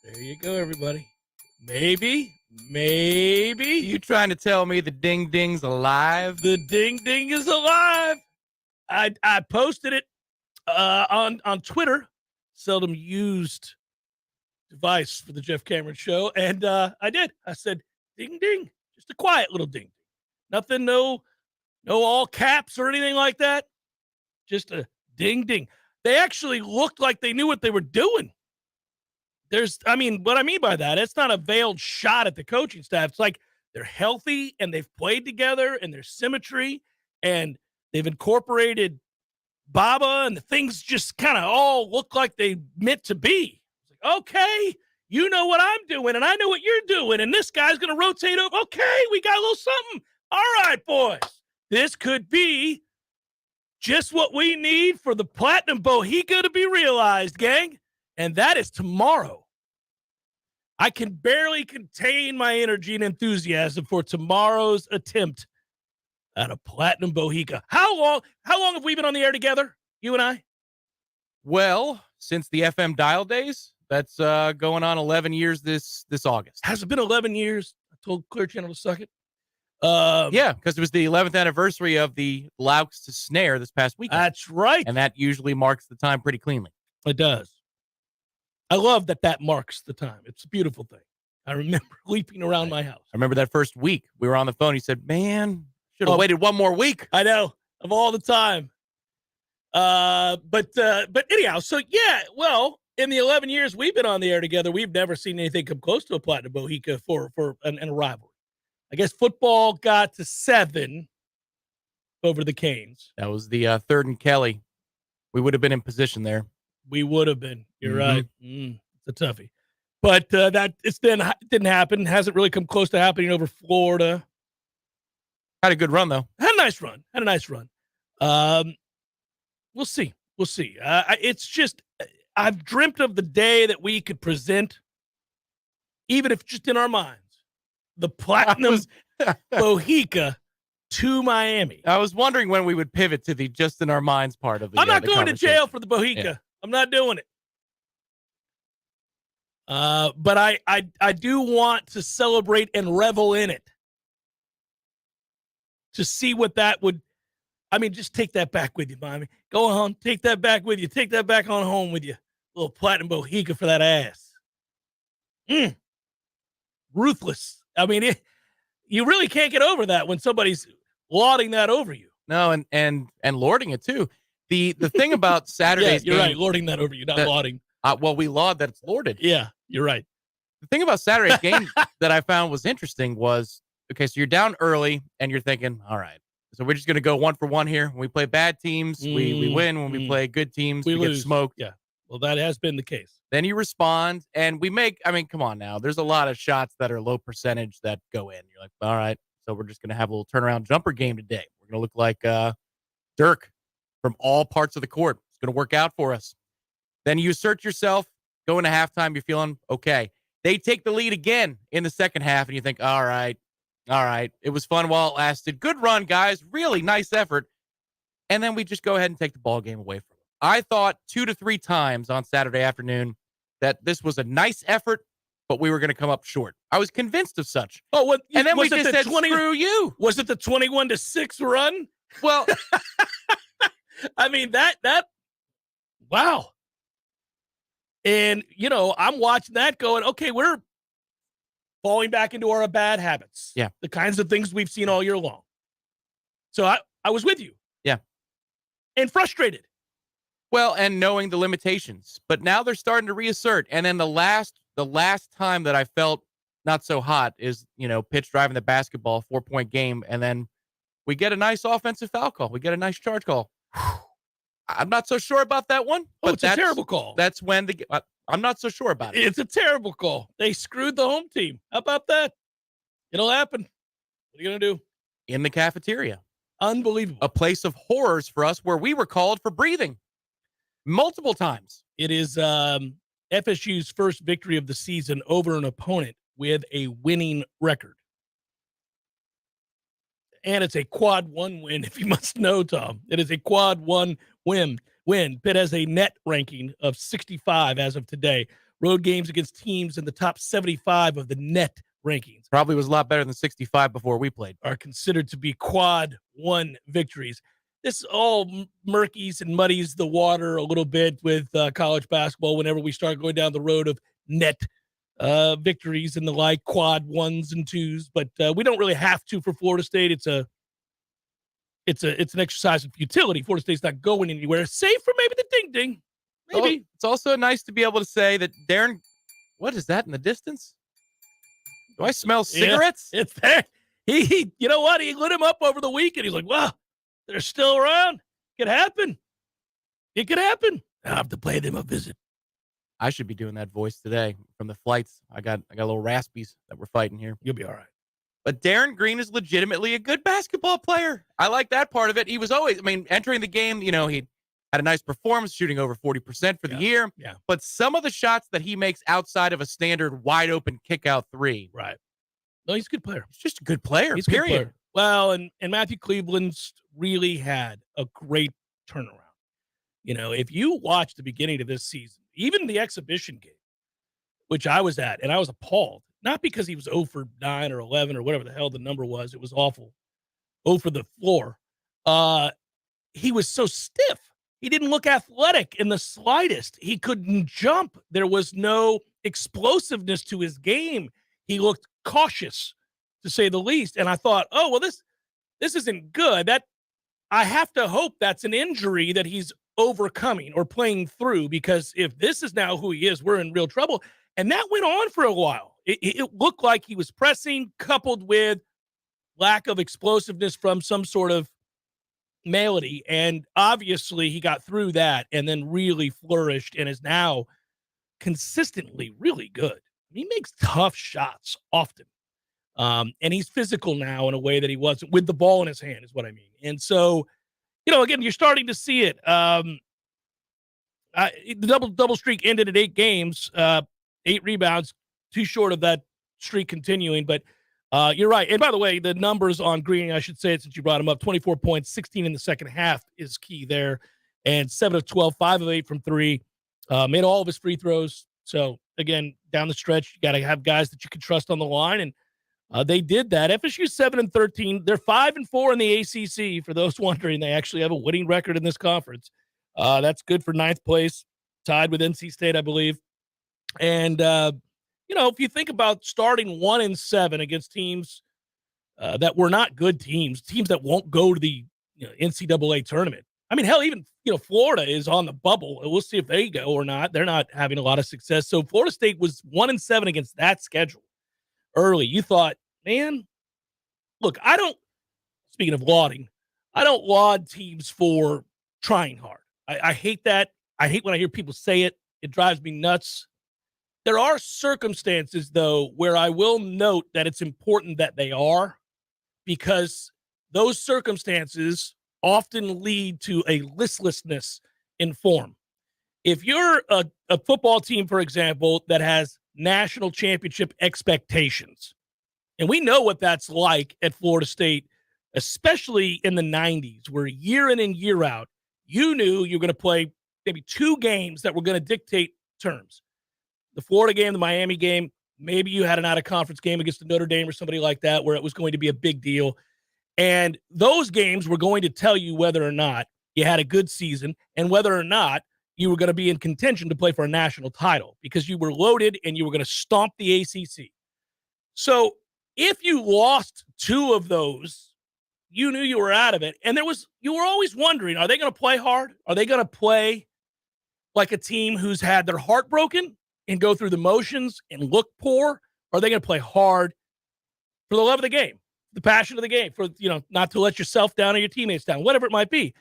There you go, everybody. Maybe. You trying to tell me the ding ding's alive? The ding ding is alive. I posted it on Twitter, seldom used device for the Jeff Cameron Show, and I did. I said, ding ding, just a quiet little ding. Nothing, no all caps or anything like that. Just a ding ding. They actually looked like they knew what they were doing. What I mean by that, it's not a veiled shot at the coaching staff. It's like they're healthy and they've played together and there's symmetry and they've incorporated Baba and the things just kind of all look like they meant to be. It's like, okay, you know what I'm doing and I know what you're doing and this guy's going to rotate over. Okay, we got a little something. All right, boys. This could be just what we need for the Platinum Bohica to be realized, gang. And that is tomorrow. I can barely contain my energy and enthusiasm for tomorrow's attempt at a Platinum Bohica. How long have we been on the air together, you and I? Well, since the FM dial days, that's going on 11 years this August. Has it been 11 years? I told Clear Channel to suck it. Yeah, because it was the 11th anniversary of the Laux to Snare this past weekend. That's right. And that usually marks the time pretty cleanly. It does. I love that marks the time. It's a beautiful thing. I remember leaping around my house. I remember that first week. We were on the phone. He said, man, should have waited one more week. I know. Of all the time. But anyhow, so yeah, well, in the 11 years we've been on the air together, we've never seen anything come close to a Platinum Bohica for an rivalry. I guess football got to 7 over the Canes. That was the 3rd and Kelly. We would have been in position there. We would have been. You're right. It's a toughie. But that didn't happen. Hasn't really come close to happening over Florida. Had a good run, though. Had a nice run. We'll see. It's just, I've dreamt of the day that we could present, even if just in our minds, the Platinum Bohica to Miami. I was wondering when we would pivot to the just in our minds part of the I'm not going to jail for the Bohica. Yeah. I'm not doing it. But I do want to celebrate and revel in it. To see what that would, just take that back with you, Miami. Go on, take that back with you. Take that back on home with you. A little Platinum Bohica for that ass. Ruthless. You really can't get over that when somebody's lauding that over you. No, and lording it too. The thing about Saturday's you're game, right, lording that over you, not lauding. Well, we laud that it's lorded. Yeah, you're right. The thing about Saturday's game that I found was interesting was, okay, so you're down early and you're thinking, all right, so we're just going to go 1 for 1 here. When we play bad teams, we win. When we play good teams, we lose. Get smoked. Yeah, well, that has been the case. Then you respond, and we make, come on now. There's a lot of shots that are low percentage that go in. You're like, all right, so we're just going to have a little turnaround jumper game today. We're going to look like Dirk from all parts of the court. It's going to work out for us. Then you assert yourself, go into halftime, you're feeling okay. They take the lead again in the second half, and you think, all right. It was fun while it lasted. Good run, guys. Really nice effort. And then we just go ahead and take the ball game away from them. I thought 2 to 3 times on Saturday afternoon that this was a nice effort, but we were going to come up short. I was convinced of such. Oh, what? And then we just said, screw you. Was it the 21-6 run? Well, that, wow. And, I'm watching that going, okay, we're falling back into our bad habits. Yeah. The kinds of things we've seen all year long. So I was with you. Yeah. And frustrated. Well, and knowing the limitations. But now they're starting to reassert. And then the last time that I felt not so hot is, pitch driving the basketball, 4-point game, and then we get a nice offensive foul call. We get a nice charge call. I'm not so sure about that one. But it's a terrible call. That's when I'm not so sure about it. It's a terrible call. They screwed the home team. How about that? It'll happen. What are you going to do? In the cafeteria. Unbelievable. A place of horrors for us where we were called for breathing multiple times. It is FSU's first victory of the season over an opponent with a winning record. And it's a quad 1 win, if you must know, Tom. It is a quad 1 win. Pitt has a net ranking of 65 as of today, road games against teams in the top 75 of the net rankings. Probably was a lot better than 65 before we played. Are considered to be quad one victories. This all murkies and muddies the water a little bit with college basketball whenever we start going down the road of net victories and the like, quad ones and twos. But we don't really have to for Florida State. It's an exercise in futility. Florida State's not going anywhere, save for maybe the ding-ding. Maybe. It's also nice to be able to say that Darren, what is that in the distance? Do I smell cigarettes? Yeah, it's there. He, you know what? He lit him up over the weekend. He's like, wow, they're still around. It could happen. It could happen. I have to pay them a visit. I should be doing that voice today from the flights. I got a little raspies that we're fighting here. You'll be all right. But Darren Green is legitimately a good basketball player. I like that part of it. He was always, entering the game, he had a nice performance, shooting over 40% for the year. Yeah. But some of the shots that he makes outside of a standard wide open kick out three. Right. No, he's a good player. He's just a good player, he's period. A good player. Well, and Matthew Cleveland's really had a great turnaround. If you watch the beginning of this season, even the exhibition game, which I was at, and I was appalled, not because he was 0 for 9 or 11 or whatever the hell the number was. It was awful. 0 for the floor. He was so stiff. He didn't look athletic in the slightest. He couldn't jump. There was no explosiveness to his game. He looked cautious, to say the least. And I thought, oh, well, this isn't good. I have to hope that's an injury that he's overcoming or playing through, because if this is now who he is, we're in real trouble. And that went on for a while. It looked like he was pressing, coupled with lack of explosiveness from some sort of malady. And obviously he got through that and then really flourished and is now consistently really good. He makes tough shots often. And he's physical now in a way that he wasn't with the ball in his hand, is what I mean. And so, again, you're starting to see it. The double streak ended at 8 games, 8 rebounds, too short of that streak continuing. But you're right. And by the way, the numbers on Green, I should say it since you brought him up, 24 points, 16 in the second half is key there. And 7 of 12, 5 of 8 from 3. Made all of his free throws. So, again, down the stretch, you got to have guys that you can trust on the line. And they did that. FSU 7-13. They're 5-4 in the ACC. For those wondering, they actually have a winning record in this conference. That's good for 9th place, tied with NC State, I believe. And, if you think about starting 1-7 against teams that were not good teams that won't go to the NCAA tournament. I mean, hell, even, Florida is on the bubble. We'll see if they go or not. They're not having a lot of success. So Florida State was 1-7 against that schedule early. You thought, man, look, speaking of lauding, I don't laud teams for trying hard. I hate that. I hate when I hear people say it. It drives me nuts. There are circumstances, though, where I will note that it's important that they are, because those circumstances often lead to a listlessness in form. If you're a football team, for example, that has national championship expectations, and we know what that's like at Florida State, especially in the 90s, where year in and year out, you knew you were going to play maybe 2 games that were going to dictate terms. The Florida game, the Miami game, maybe you had an out-of-conference game against the Notre Dame or somebody like that where it was going to be a big deal. And those games were going to tell you whether or not you had a good season and whether or not you were going to be in contention to play for a national title, because you were loaded and you were going to stomp the ACC. So if you lost 2 of those, you knew you were out of it. And you were always wondering, are they going to play hard? Are they going to play like a team who's had their heart broken and go through the motions and look poor? Or are they going to play hard for the love of the game, the passion of the game, for, not to let yourself down or your teammates down, whatever it might be?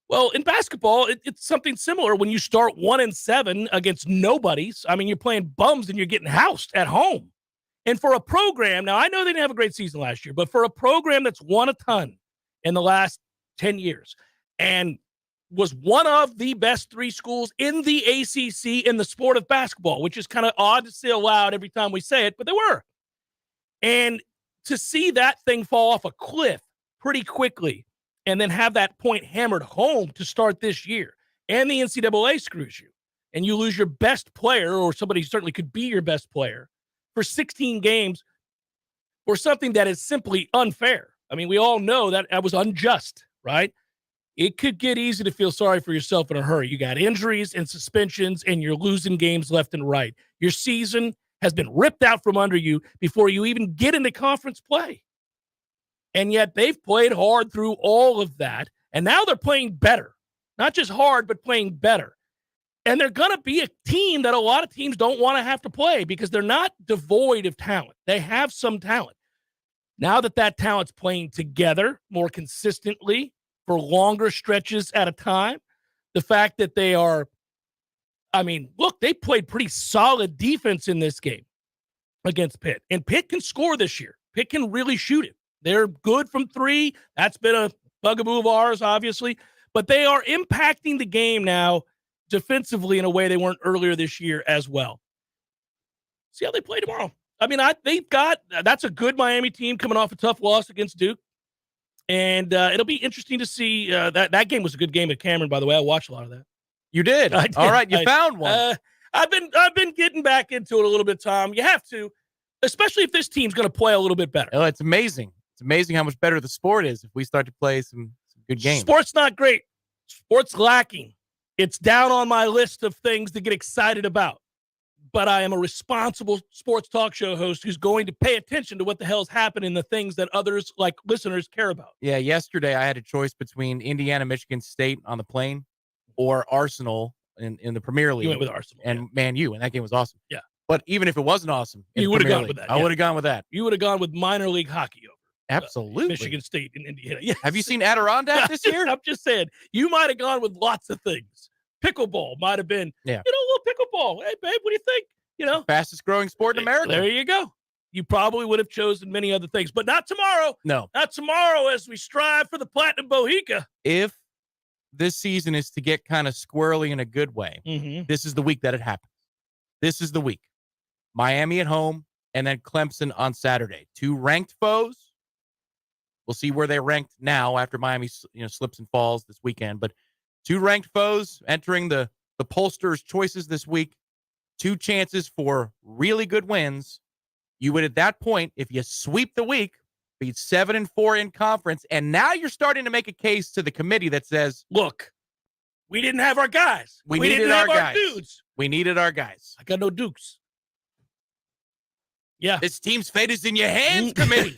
Well, in basketball, it's something similar when you start 1-7 against nobodies. I mean, you're playing bums and you're getting housed at home. And for a program, now I know they didn't have a great season last year, but for a program that's won a ton in the last 10 years and was one of the best 3 schools in the ACC in the sport of basketball, which is kind of odd to say aloud every time we say it, but they were. And to see that thing fall off a cliff pretty quickly and then have that point hammered home to start this year, and the NCAA screws you. and you lose your best player, or somebody who certainly could be your best player, for 16 games for something that is simply unfair. I mean, we all know that was unjust, right? It could get easy to feel sorry for yourself in a hurry. You got injuries and suspensions, and you're losing games left and right. Your season has been ripped out from under you before you even get into conference play. And yet they've played hard through all of that, and now they're playing better. Not just hard, but playing better. And they're going to be a team that a lot of teams don't want to have to play because they're not devoid of talent. They have some talent. Now that talent's playing together more consistently for longer stretches at a time, the fact that they are, I mean, look, they played pretty solid defense in this game against Pitt. And Pitt can score this year. Pitt can really shoot it. They're good from three. That's been a bugaboo of ours, obviously. But they are impacting the game now defensively in a way they weren't earlier this year as well. See how they play tomorrow. I mean, that's a good Miami team coming off a tough loss against Duke. And it'll be interesting to see. That game was a good game at Cameron, by the way. I watched a lot of that. You did? I did. All right, you found one. I've been getting back into it a little bit, Tom. You have to, especially if this team's going to play a little bit better. Oh, it's amazing. It's amazing how much better the sport is if we start to play some good games. Sport's not great. Sport's lacking. It's down on my list of things to get excited about. But I am a responsible sports talk show host who's going to pay attention to what the hell's happening, the things that others, like listeners, care about. Yeah, yesterday I had a choice between Indiana, Michigan State on the plane or Arsenal in the Premier League. You went with Arsenal. And Man U, and that game was awesome. Yeah. But even if it wasn't awesome, you would have gone with that. I would have gone with that. You would have gone with minor league hockey over. Absolutely. Michigan State and Indiana. Yes. Have you seen Adirondack this year? I'm just saying, you might have gone with lots of things. Pickleball might have been, a little pickleball. Hey, babe, what do you think? Fastest growing sport in America. There you go. You probably would have chosen many other things, but not tomorrow. No. Not tomorrow as we strive for the Platinum Bohica. If this season is to get kind of squirrely in a good way, this is the week that it happens. This is the week. Miami at home and then Clemson on Saturday. Two ranked foes. We'll see where they ranked now after Miami slips and falls this weekend. But two ranked foes entering the pollsters' choices this week. Two chances for really good wins. You would, at that point, if you sweep the week, be 7-4 in conference. And now you're starting to make a case to the committee that says, look, we didn't have our guys. We didn't have our dudes. We needed our guys. I got no Dukes. Yeah. This team's fate is in your hands, committee.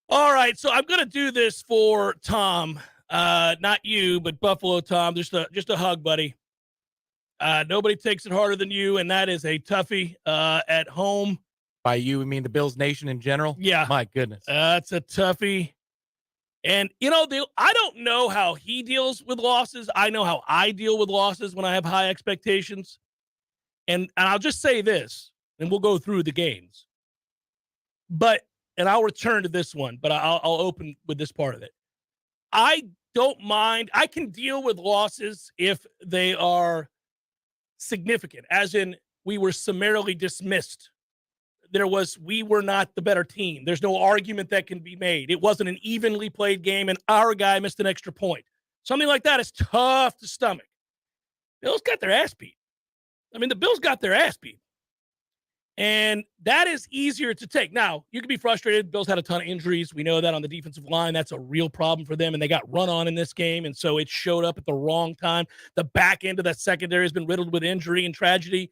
All right. So I'm going to do this for Tom. Not you, but Buffalo Tom. Just a hug, buddy. Nobody takes it harder than you, and that is a toughie at home. By you, I mean the Bills Nation in general? Yeah. My goodness. That's a toughie. And, I don't know how he deals with losses. I know how I deal with losses when I have high expectations. And I'll just say this, and we'll go through the games. And I'll return to this one, but I'll open with this part of it. I don't mind. I can deal with losses if they are significant, as in we were summarily dismissed. We were not the better team. There's no argument that can be made. It wasn't an evenly played game, and our guy missed an extra point. Something like that is tough to stomach. Bills got their ass beat. The Bills got their ass beat. And that is easier to take. Now, you can be frustrated. Bills had a ton of injuries. We know that on the defensive line. That's a real problem for them, and they got run on in this game, and so it showed up at the wrong time. The back end of that secondary has been riddled with injury and tragedy.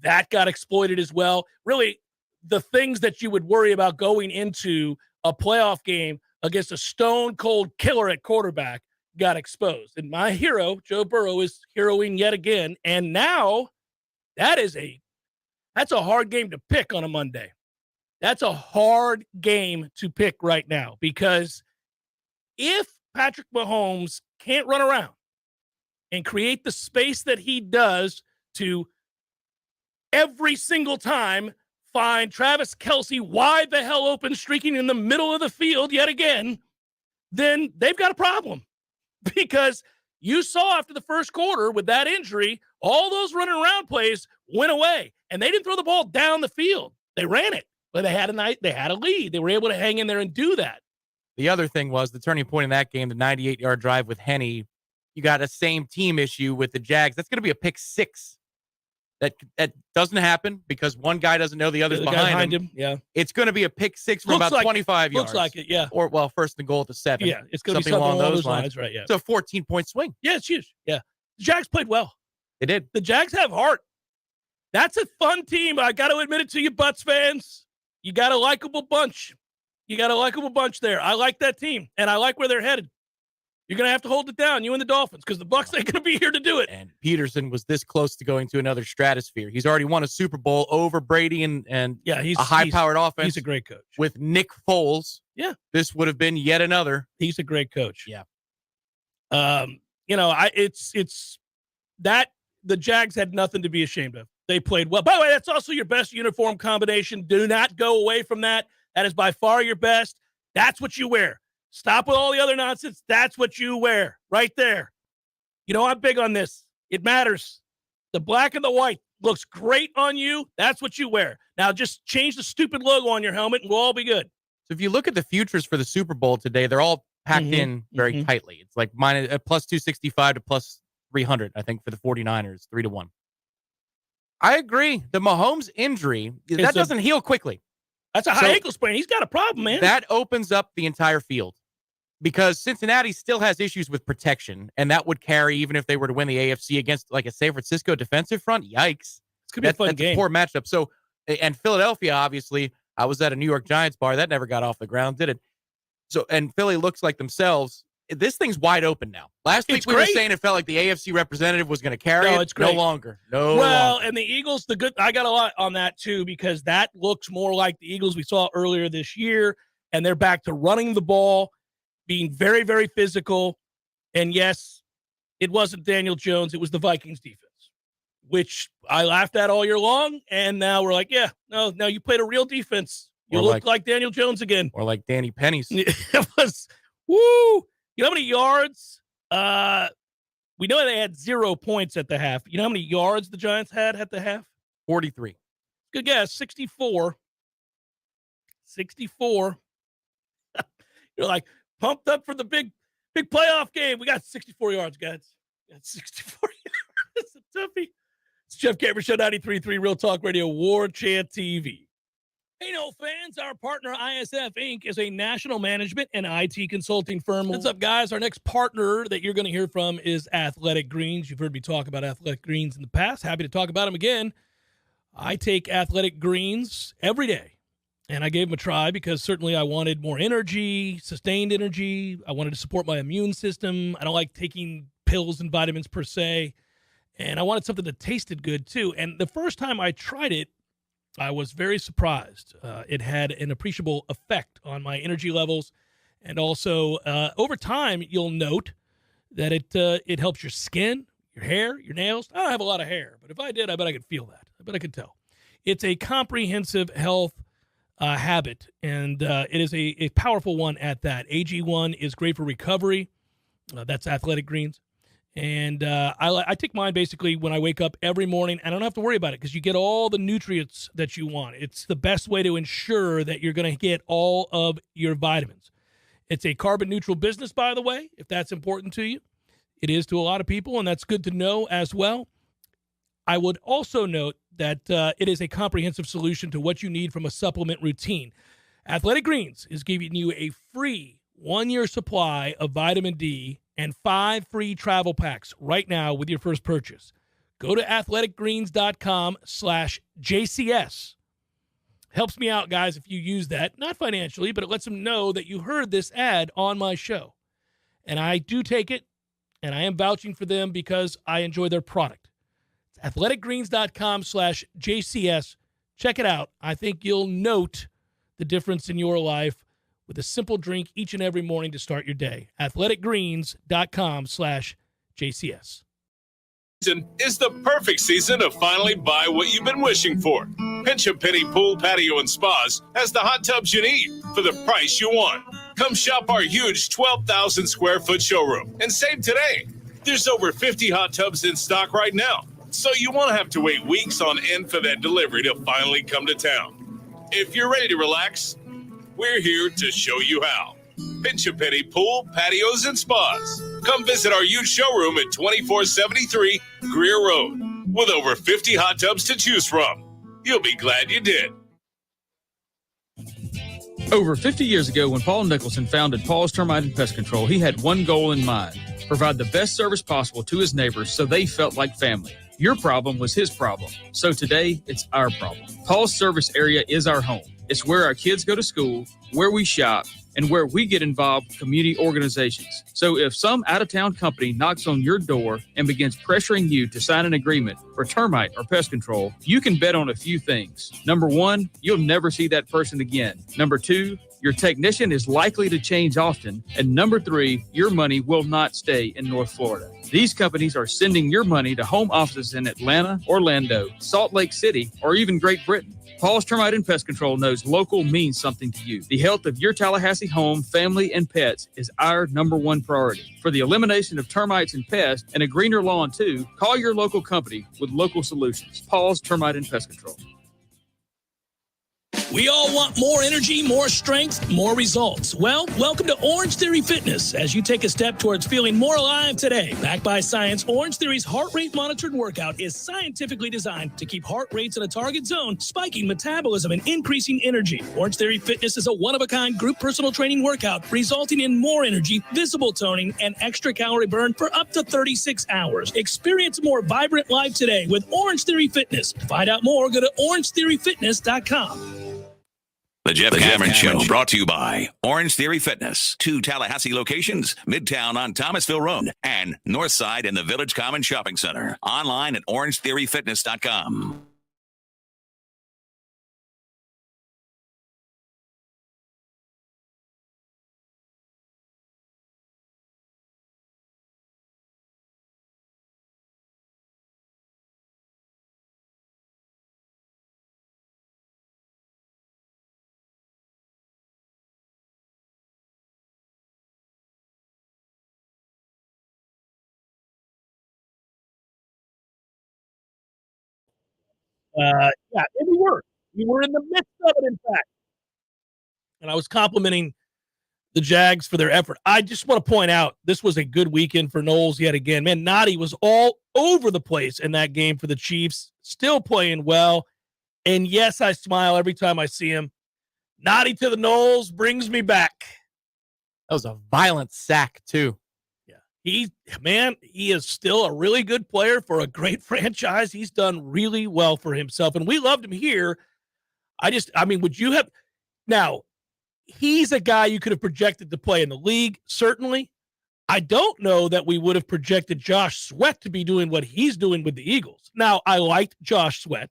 That got exploited as well. Really, the things that you would worry about going into a playoff game against a stone-cold killer at quarterback got exposed. And my hero, Joe Burrow, is heroing yet again, and now that's a hard game to pick on a Monday. That's a hard game to pick right now, because if Patrick Mahomes can't run around and create the space that he does to every single time find Travis Kelce wide the hell open, streaking in the middle of the field yet again, then they've got a problem. Because you saw after the first quarter with that injury, all those running around plays went away, and they didn't throw the ball down the field. They ran it, but they had a lead. They were able to hang in there and do that. The other thing was the turning point in that game, the 98-yard drive with Henne. you got a same team issue with the Jags. That's going to be a pick 6. That doesn't happen because one guy doesn't know the other's The guy behind him. Yeah. It's going to be a pick 6 from about 25 yards. Looks like it, yeah. Or, well, first and goal at the 7. Yeah, it's going to be something along those lines, right? Yeah. It's a 14-point swing. Yeah, it's huge. Yeah. The Jags played well. They did. The Jags have heart. That's a fun team. I got to admit it to you, Butts fans. You got a likable bunch. You got a likable bunch there. I like that team, and I like where they're headed. You're going to have to hold it down, you and the Dolphins, because the Bucs ain't going to be here to do it. And Peterson was this close to going to another stratosphere. He's already won a Super Bowl over Brady and he's a high-powered offense. He's a great coach. With Nick Foles, yeah, this would have been yet another. He's a great coach. Yeah. It's that the Jags had nothing to be ashamed of. They played well. By the way, that's also your best uniform combination. Do not go away from that. That is by far your best. That's what you wear. Stop with all the other nonsense. That's what you wear right there. You know, I'm big on this. It matters. The black and the white looks great on you. That's what you wear. Now just change the stupid logo on your helmet and we'll all be good. So if you look at the futures for the Super Bowl today, they're all packed in very tightly. It's like minus plus 265 to plus 300, I think, for the 49ers, 3-1. I agree. The Mahomes injury, that doesn't heal quickly. That's a high ankle sprain. He's got a problem, man. That opens up the entire field because Cincinnati still has issues with protection, and that would carry even if they were to win the AFC against like a San Francisco defensive front. Yikes. It's going to be a fun game. That's a poor matchup. So, and Philadelphia, obviously, I was at a New York Giants bar. That never got off the ground, did it? So, and Philly looks like themselves. This thing's wide open now. Last week we were saying it felt like the AFC representative was going to carry it. It's great. No longer. And the Eagles, I got a lot on that too, because that looks more like the Eagles we saw earlier this year, and they're back to running the ball, being very, very physical. And yes, it wasn't Daniel Jones. It was the Vikings defense, which I laughed at all year long. And now we're like, now you played a real defense. You look like Daniel Jones again. Or like Danny Penny's. It was, woo. You know how many yards? We know they had 0 points at the half. You know how many yards the Giants had at the half? 43. Good guess. 64. 64. You're like pumped up for the big playoff game. We got 64 yards, guys. We got 64 yards. It's a toughie. It's Jeff Cameron Show, 93.3 Real Talk Radio, Warchant TV. Hey, no fans, our partner ISF Inc. is a national management and IT consulting firm. What's up, guys? Our next partner that you're going to hear from is Athletic Greens. You've heard me talk about Athletic Greens in the past. Happy to talk about them again. I take Athletic Greens every day, and I gave them a try because certainly I wanted more energy, sustained energy. I wanted to support my immune system. I don't like taking pills and vitamins per se, and I wanted something that tasted good too. And the first time I tried it, I was very surprised. It had an appreciable effect on my energy levels. And also, over time, you'll note that it helps your skin, your hair, your nails. I don't have a lot of hair, but if I did, I bet I could feel that. I bet I could tell. It's a comprehensive health habit, and it is a powerful one at that. AG1 is great for recovery. That's Athletic Greens. And I take mine basically when I wake up every morning. I don't have to worry about it because you get all the nutrients that you want. It's the best way to ensure that you're going to get all of your vitamins. It's a carbon neutral business, by the way, if that's important to you. It is to a lot of people, and that's good to know as well. I would also note that it is a comprehensive solution to what you need from a supplement routine. Athletic Greens is giving you a free 1-year supply of vitamin D and 5 free travel packs right now with your first purchase. Go to athleticgreens.com/JCS. Helps me out, guys, if you use that. Not financially, but it lets them know that you heard this ad on my show. And I do take it, and I am vouching for them because I enjoy their product. It's athleticgreens.com/JCS. Check it out. I think you'll note the difference in your life with a simple drink each and every morning to start your day. athleticgreens.com/JCS. Is the perfect season to finally buy what you've been wishing for. Pinch a Penny Pool, Patio, and Spas has the hot tubs you need for the price you want. Come shop our huge 12,000 square foot showroom and save today. There's over 50 hot tubs in stock right now, so you won't have to wait weeks on end for that delivery to finally come to town. If you're ready to relax, we're here to show you how. Pinch a Penny Pool, Patios, and Spas. Come visit our huge showroom at 2473 Greer Road. With over 50 hot tubs to choose from. You'll be glad you did. Over 50 years ago, when Paul Nicholson founded Paul's Termite and Pest Control, he had one goal in mind: provide the best service possible to his neighbors so they felt like family. Your problem was his problem, so today it's our problem. Paul's service area is our home. It's where our kids go to school, where we shop, and where we get involved with community organizations. So if some out-of-town company knocks on your door and begins pressuring you to sign an agreement for termite or pest control, you can bet on a few things. Number one, you'll never see that person again. Number two, your technician is likely to change often. And number three, your money will not stay in North Florida. These companies are sending your money to home offices in Atlanta, Orlando, Salt Lake City, or even Great Britain. Paul's Termite and Pest Control knows local means something to you. The health of your Tallahassee home, family, and pets is our number one priority. For the elimination of termites and pests and a greener lawn too, call your local company with local solutions. Paul's Termite and Pest Control. We all want more energy, more strength, more results. Well, welcome to Orange Theory Fitness as you take a step towards feeling more alive today. Backed by science, Orange Theory's heart rate monitored workout is scientifically designed to keep heart rates in a target zone, spiking metabolism and increasing energy. Orange Theory Fitness is a one-of-a-kind group personal training workout resulting in more energy, visible toning, and extra calorie burn for up to 36 hours. Experience a more vibrant life today with Orange Theory Fitness. To find out more, go to orangetheoryfitness.com. The Jeff Cameron Show, brought to you by Orange Theory Fitness. 2 Tallahassee locations, Midtown on Thomasville Road and Northside in the Village Common Shopping Center. Online at orangetheoryfitness.com. Yeah, and we were. We were in the midst of it, in fact. And I was complimenting the Jags for their effort. I just want to point out this was a good weekend for Knowles yet again. Man, Noddy was all over the place in that game for the Chiefs, still playing well. And yes, I smile every time I see him. Noddy to the Knowles brings me back. That was a violent sack, too. He is still a really good player for a great franchise. He's done really well for himself, and we loved him here. Would you have – now, he's a guy you could have projected to play in the league, certainly. I don't know that we would have projected Josh Sweat to be doing what he's doing with the Eagles. Now, I liked Josh Sweat,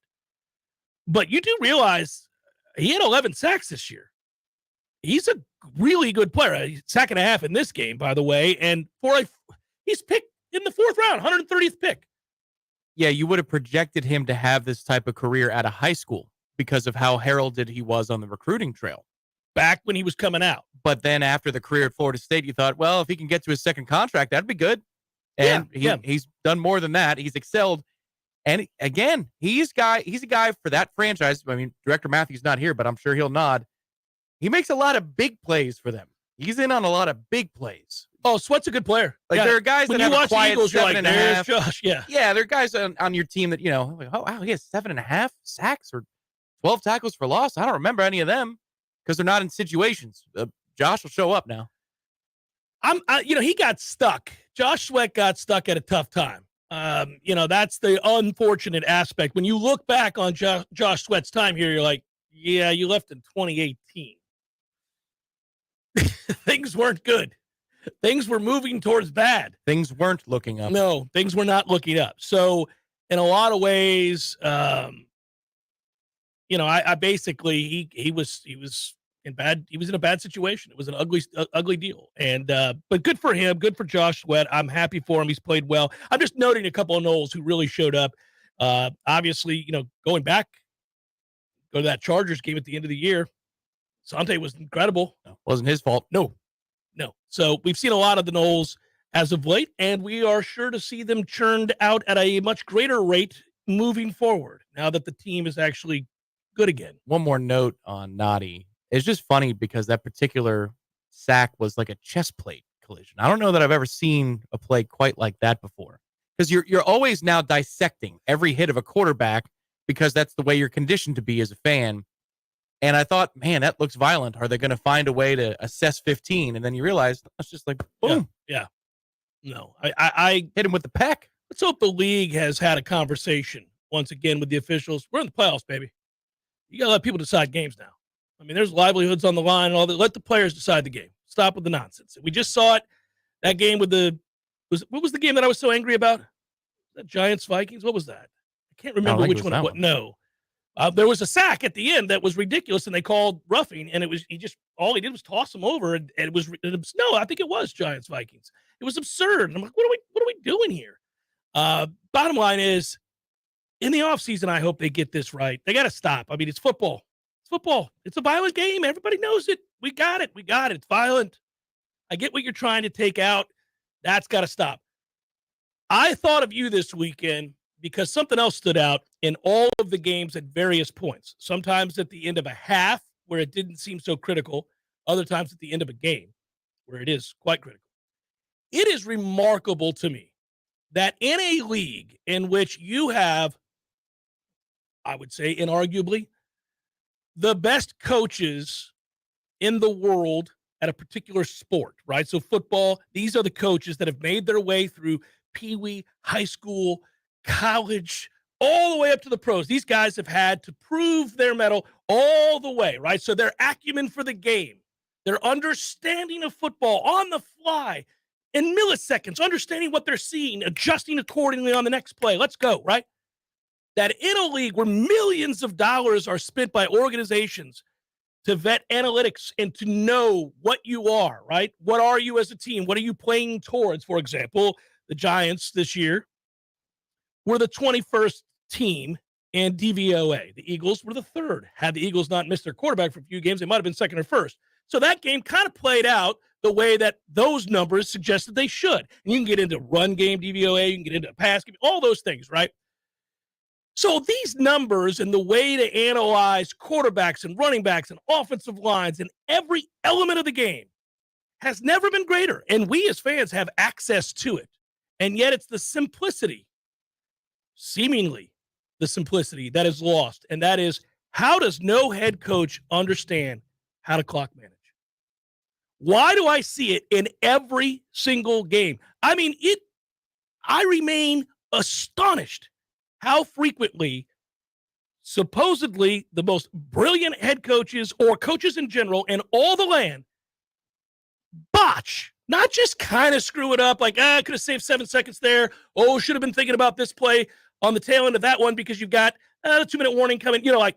but you do realize he had 11 sacks this year. He's a really good player. Sack and a half in this game, by the way, and he's picked in the 4th round, 130th pick. Yeah, you would have projected him to have this type of career out of high school because of how heralded he was on the recruiting trail. Back when he was coming out. But then after the career at Florida State, you thought, well, if he can get to his second contract, that'd be good. And he's done more than that. He's excelled. And again, he's a guy for that franchise. I mean, Director Matthews not here, but I'm sure he'll nod. He makes a lot of big plays for them. He's in on a lot of big plays. Oh, Sweat's a good player. There are guys that have a quiet Eagles, 7.5. Josh, yeah. Yeah, there are guys on your team that, like, oh, wow, he has 7.5 sacks or 12 tackles for loss. I don't remember any of them because they're not in situations. Josh will show up now. He got stuck. Josh Sweat got stuck at a tough time. That's the unfortunate aspect. When you look back on Josh Sweat's time here, you're like, yeah, you left in 2018. Things weren't good. Things were moving towards bad. Things weren't looking up. No, things were not looking up. So in a lot of ways, I basically, he was in a bad situation. It was an ugly deal. And, but good for him. Good for Josh Sweat. I'm happy for him. He's played well. I'm just noting a couple of Knowles who really showed up. Obviously, going back, go to that Chargers game at the end of the year. Sante was incredible. No, wasn't his fault. No. So we've seen a lot of the Knowles as of late, and we are sure to see them churned out at a much greater rate moving forward now that the team is actually good again. One more note on Noddy. It's just funny because that particular sack was like a chest plate collision. I don't know that I've ever seen a play quite like that before. Because you're always now dissecting every hit of a quarterback because that's the way you're conditioned to be as a fan. And I thought, man, that looks violent. Are they going to find a way to assess 15? And then you realize that's just like, boom. Yeah. No, I hit him with the peck. Let's hope the league has had a conversation once again with the officials. We're in the playoffs, baby. You got to let people decide games now. I mean, there's livelihoods on the line and all that. Let the players decide the game. Stop with the nonsense. We just saw it. That game with what was the game that I was so angry about? The Giants Vikings. What was that? I can't remember which one. No, there was a sack at the end that was ridiculous, and they called roughing, and it was all he did was toss him over, and it was no, I think it was Giants Vikings. It was absurd. And I'm like, what are we doing here? Bottom line is, in the offseason, I hope they get this right. They got to stop. I mean, it's football. It's football. It's a violent game. Everybody knows it. We got it. It's violent. I get what you're trying to take out. That's got to stop. I thought of you this weekend because something else stood out in all of the games at various points. Sometimes at the end of a half where it didn't seem so critical. Other times at the end of a game where it is quite critical. It is remarkable to me that in a league in which you have, I would say inarguably, the best coaches in the world at a particular sport, right? So football, these are the coaches that have made their way through peewee, high school, college, all the way up to the pros. These guys have had to prove their mettle all the way, right? So their acumen for the game, their understanding of football on the fly in milliseconds, understanding what they're seeing, adjusting accordingly on the next play. Let's go, right? That in a league where millions of dollars are spent by organizations to vet analytics and to know what you are, right? What are you as a team? What are you playing towards? For example, the Giants this year were the 21st team in DVOA. The Eagles were the third. Had the Eagles not missed their quarterback for a few games, they might have been second or first. So that game kind of played out the way that those numbers suggested they should. And you can get into run game DVOA, you can get into pass game, all those things, right? So these numbers and the way to analyze quarterbacks and running backs and offensive lines and every element of the game has never been greater. And we as fans have access to it. And yet it's the simplicity, seemingly the simplicity that is lost. And that is, how does no head coach understand how to clock manage? Why do I see it in every single game? I mean, I remain astonished how frequently supposedly the most brilliant head coaches or coaches in general in all the land botch, not just kind of screw it up like, I could have saved 7 seconds there. Oh, should have been thinking about this play on the tail end of that one because you've got a 2-minute warning coming. You know, like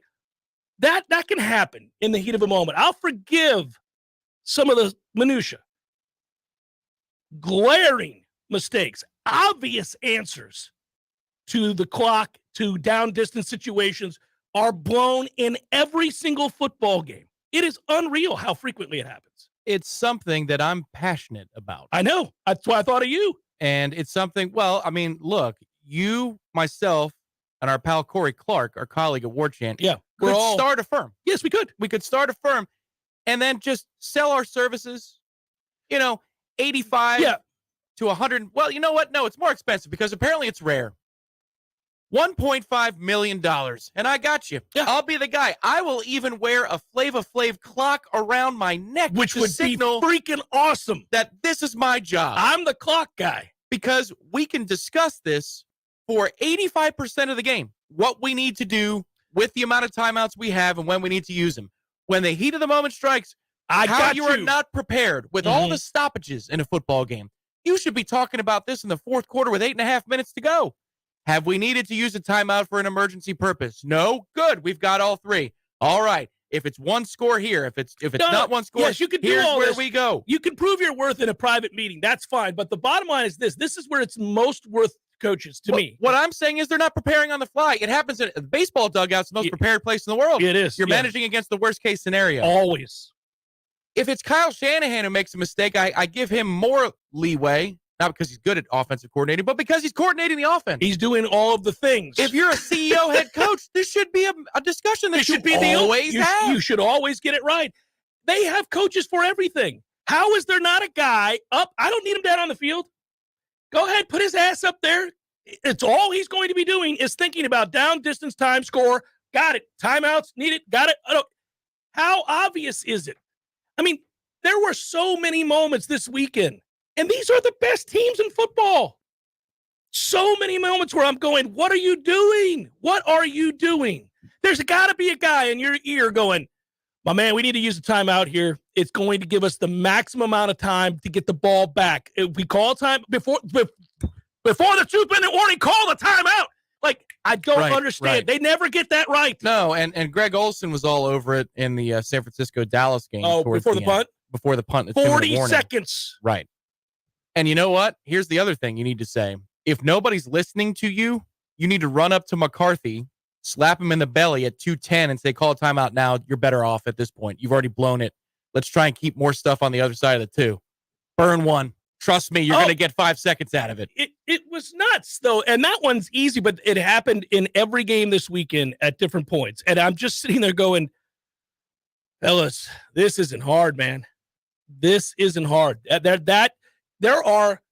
that can happen in the heat of a moment. I'll forgive some of the minutia. Glaring mistakes, obvious answers to the clock, to down distance situations are blown in every single football game. It is unreal how frequently it happens. It's something that I'm passionate about. I know. That's why I thought of you. And it's something, well, I mean, look, you, myself, and our pal Corey Clark, our colleague at Warchant, could start a firm. Yes, we could. We could start a firm and then just sell our services, 85 to 100. Well, you know what? No, it's more expensive because apparently it's rare. $1.5 million. And I got you. Yeah. I'll be the guy. I will even wear a Flava Flav clock around my neck, which would be freaking awesome. That this is my job. I'm the clock guy. Because we can discuss this for 85% of the game. What we need to do with the amount of timeouts we have and when we need to use them. When the heat of the moment strikes, you are not prepared with all the stoppages in a football game. You should be talking about this in the fourth quarter with 8.5 minutes to go. Have we needed to use a timeout for an emergency purpose? No? Good. We've got all three. All right. If it's one score here, if it's not one score, yes, you can here's do all where this. We go. You can prove your worth in a private meeting. That's fine. But the bottom line is this. This is where it's most worth coaches to me. What I'm saying is they're not preparing on the fly. It happens in the baseball dugout's the most prepared place in the world. It is. You're managing against the worst case scenario. Always. If it's Kyle Shanahan who makes a mistake, I give him more leeway. Not because he's good at offensive coordinating, but because he's coordinating the offense. He's doing all of the things. If you're a CEO head coach, this should be a discussion that should be always have. You should always get it right. They have coaches for everything. How is there not a guy up? I don't need him down on the field. Go ahead, put his ass up there. It's all he's going to be doing is thinking about down, distance, time, score. Got it. Timeouts, need it. Got it. How obvious is it? I mean, there were so many moments this weekend, and these are the best teams in football. So many moments where I'm going, what are you doing? What are you doing? There's got to be a guy in your ear going, my man, we need to use the timeout here. It's going to give us the maximum amount of time to get the ball back. If we call time before the 2-minute warning, call the timeout. Like, I don't understand. Right. They never get that right. No, and Greg Olson was all over it in the San Francisco-Dallas game. Oh, before the punt? Before the punt. 40 seconds. Right. And you know what? Here's the other thing you need to say. If nobody's listening to you, you need to run up to McCarthy, slap him in the belly at 2:10 and say, call a timeout now. You're better off at this point. You've already blown it. Let's try and keep more stuff on the other side of the two. Burn one. Trust me, you're going to get 5 seconds out of it. It was nuts, though. And that one's easy, but it happened in every game this weekend at different points. And I'm just sitting there going, fellas, this isn't hard, man. This isn't hard. There are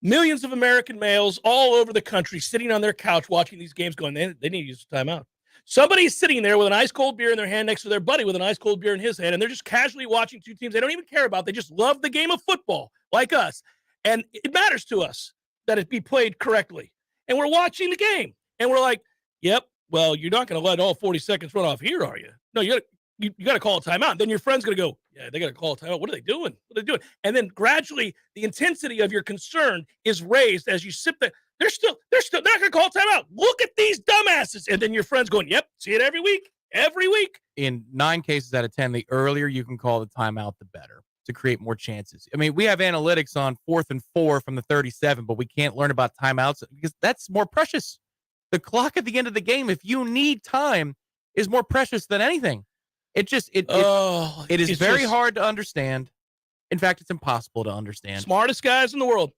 millions of American males all over the country sitting on their couch watching these games going, they need to use the timeout. Somebody's sitting there with an ice cold beer in their hand next to their buddy with an ice cold beer in his hand, and they're just casually watching two teams they don't even care about. They just love the game of football like us. And it matters to us that it be played correctly. And we're watching the game, and we're like, yep, well, you're not going to let all 40 seconds run off here, are you? No, you got to call a timeout. Then your friend's going to go, yeah, they got to call a timeout. What are they doing? What are they doing? And then gradually the intensity of your concern is raised as you sip the. They're still not going to call a timeout. Look at these dumbasses. And then your friend's going, yep, see it every week. In 9 cases out of 10, the earlier you can call the timeout, the better to create more chances. I mean, we have analytics on 4th and 4 from the 37, but we can't learn about timeouts because that's more precious. The clock at the end of the game, if you need time, is more precious than anything. It is very hard to understand. In fact, it's impossible to understand. Smartest guys in the world.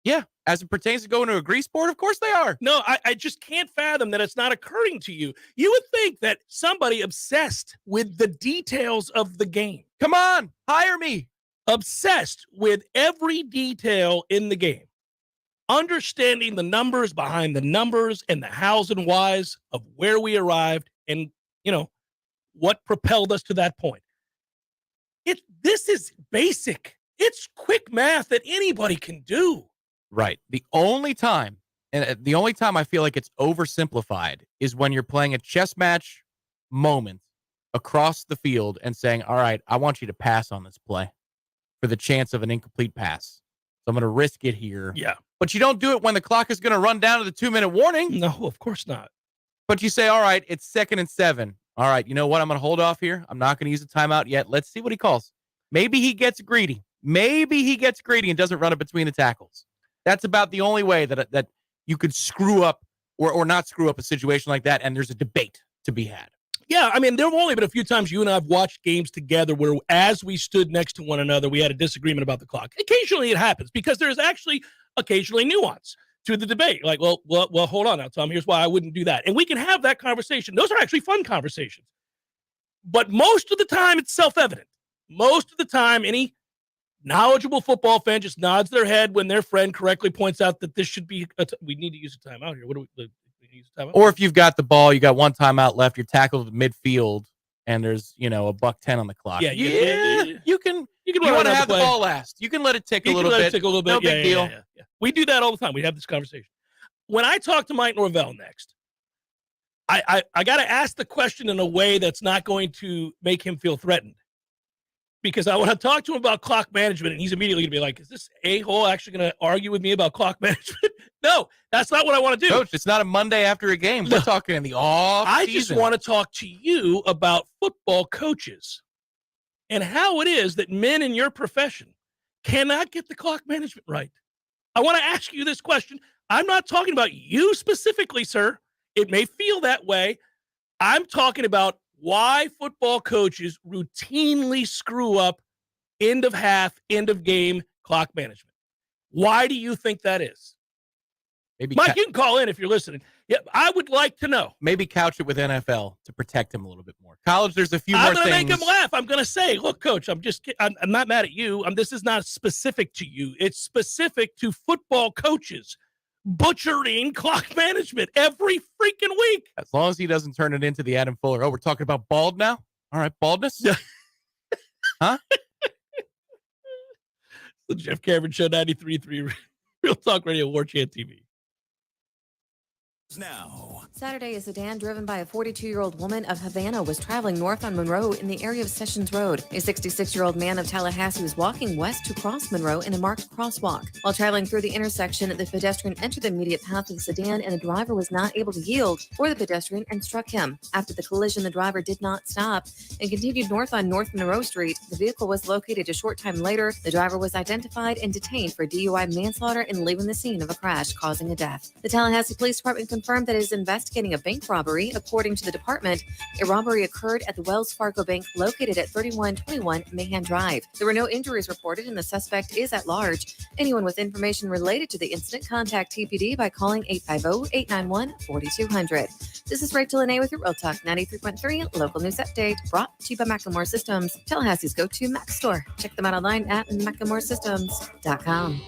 Yeah, as it pertains to going to a grease sport, of course they are. No, I just can't fathom that it's not occurring to you. You would think that somebody obsessed with the details of the game. Come on, hire me. Obsessed with every detail in the game. Understanding the numbers behind the numbers and the hows and whys of where we arrived and, what propelled us to that point. This is basic. It's quick math that anybody can do. Right. The only time I feel like it's oversimplified is when you're playing a chess match moment across the field and saying, all right, I want you to pass on this play for the chance of an incomplete pass. So I'm going to risk it here. Yeah. But you don't do it when the clock is going to run down to the 2-minute warning. No, of course not. But you say, all right, it's 2nd and 7. All right, you know what? I'm going to hold off here. I'm not going to use a timeout yet. Let's see what he calls. Maybe he gets greedy. And doesn't run it between the tackles. That's about the only way that you could screw up or not screw up a situation like that, and there's a debate to be had. Yeah, I mean, there have only been a few times you and I have watched games together where as we stood next to one another, we had a disagreement about the clock. Occasionally it happens because there's actually occasionally nuance to the debate. Like, well, hold on now, Tom. Here's why I wouldn't do that. And we can have that conversation. Those are actually fun conversations. But most of the time, it's self-evident. Most of the time, any knowledgeable football fan just nods their head when their friend correctly points out that this should be we need to use a timeout here. What do we use a timeout? Or if you've got the ball, you got one timeout left, you're tackled at midfield, and there's $1:10 on the clock. Yeah. You want to have the ball last. You can let it tick a little bit. No big deal. Yeah. We do that all the time. We have this conversation. When I talk to Mike Norvell next, I got to ask the question in a way that's not going to make him feel threatened. Because I want to talk to him about clock management, and he's immediately going to be like, is this a-hole actually going to argue with me about clock management? No, that's not what I want to do. Coach, it's not a Monday after a game. We're talking in the off season. I just want to talk to you about football coaches and how it is that men in your profession cannot get the clock management right. I want to ask you this question. I'm not talking about you specifically, sir. It may feel that way. I'm talking about why football coaches routinely screw up end of half, end of game clock management. Why do you think that is? Maybe Mike, you can call in if you're listening. Yeah, I would like to know. Maybe couch it with NFL to protect him a little bit more. College, there's a few I'm more going to things. make him laugh. I'm going to say, look, Coach, I'm not mad at you. This is not specific to you. It's specific to football coaches butchering clock management every freaking week. As long as he doesn't turn it into the Adam Fuller. Oh, we're talking about bald now? All right, baldness? Huh? The Jeff Cameron Show, 93.3 Real Talk Radio, Warchant TV. Now, Saturday, a sedan driven by a 42-year-old woman of Havana was traveling north on Monroe in the area of Sessions Road. A 66-year-old man of Tallahassee was walking west to cross Monroe in a marked crosswalk. While traveling through the intersection, the pedestrian entered the immediate path of the sedan and the driver was not able to yield for the pedestrian and struck him. After the collision, the driver did not stop and continued north on North Monroe Street. The vehicle was located a short time later. The driver was identified and detained for DUI manslaughter and leaving the scene of a crash causing a death. The Tallahassee Police Department confirmed that it is investigating a bank robbery. According to the department, a robbery occurred at the Wells Fargo Bank located at 3121 Mahan Drive. There were no injuries reported and the suspect is at large. Anyone with information related to the incident, contact TPD by calling 850-891-4200. This is Rachel Lene with your Real Talk 93.3 local news update, brought to you by Macklemore Systems, Tallahassee's go-to Mac store. Check them out online at MacklemoreSystems.com.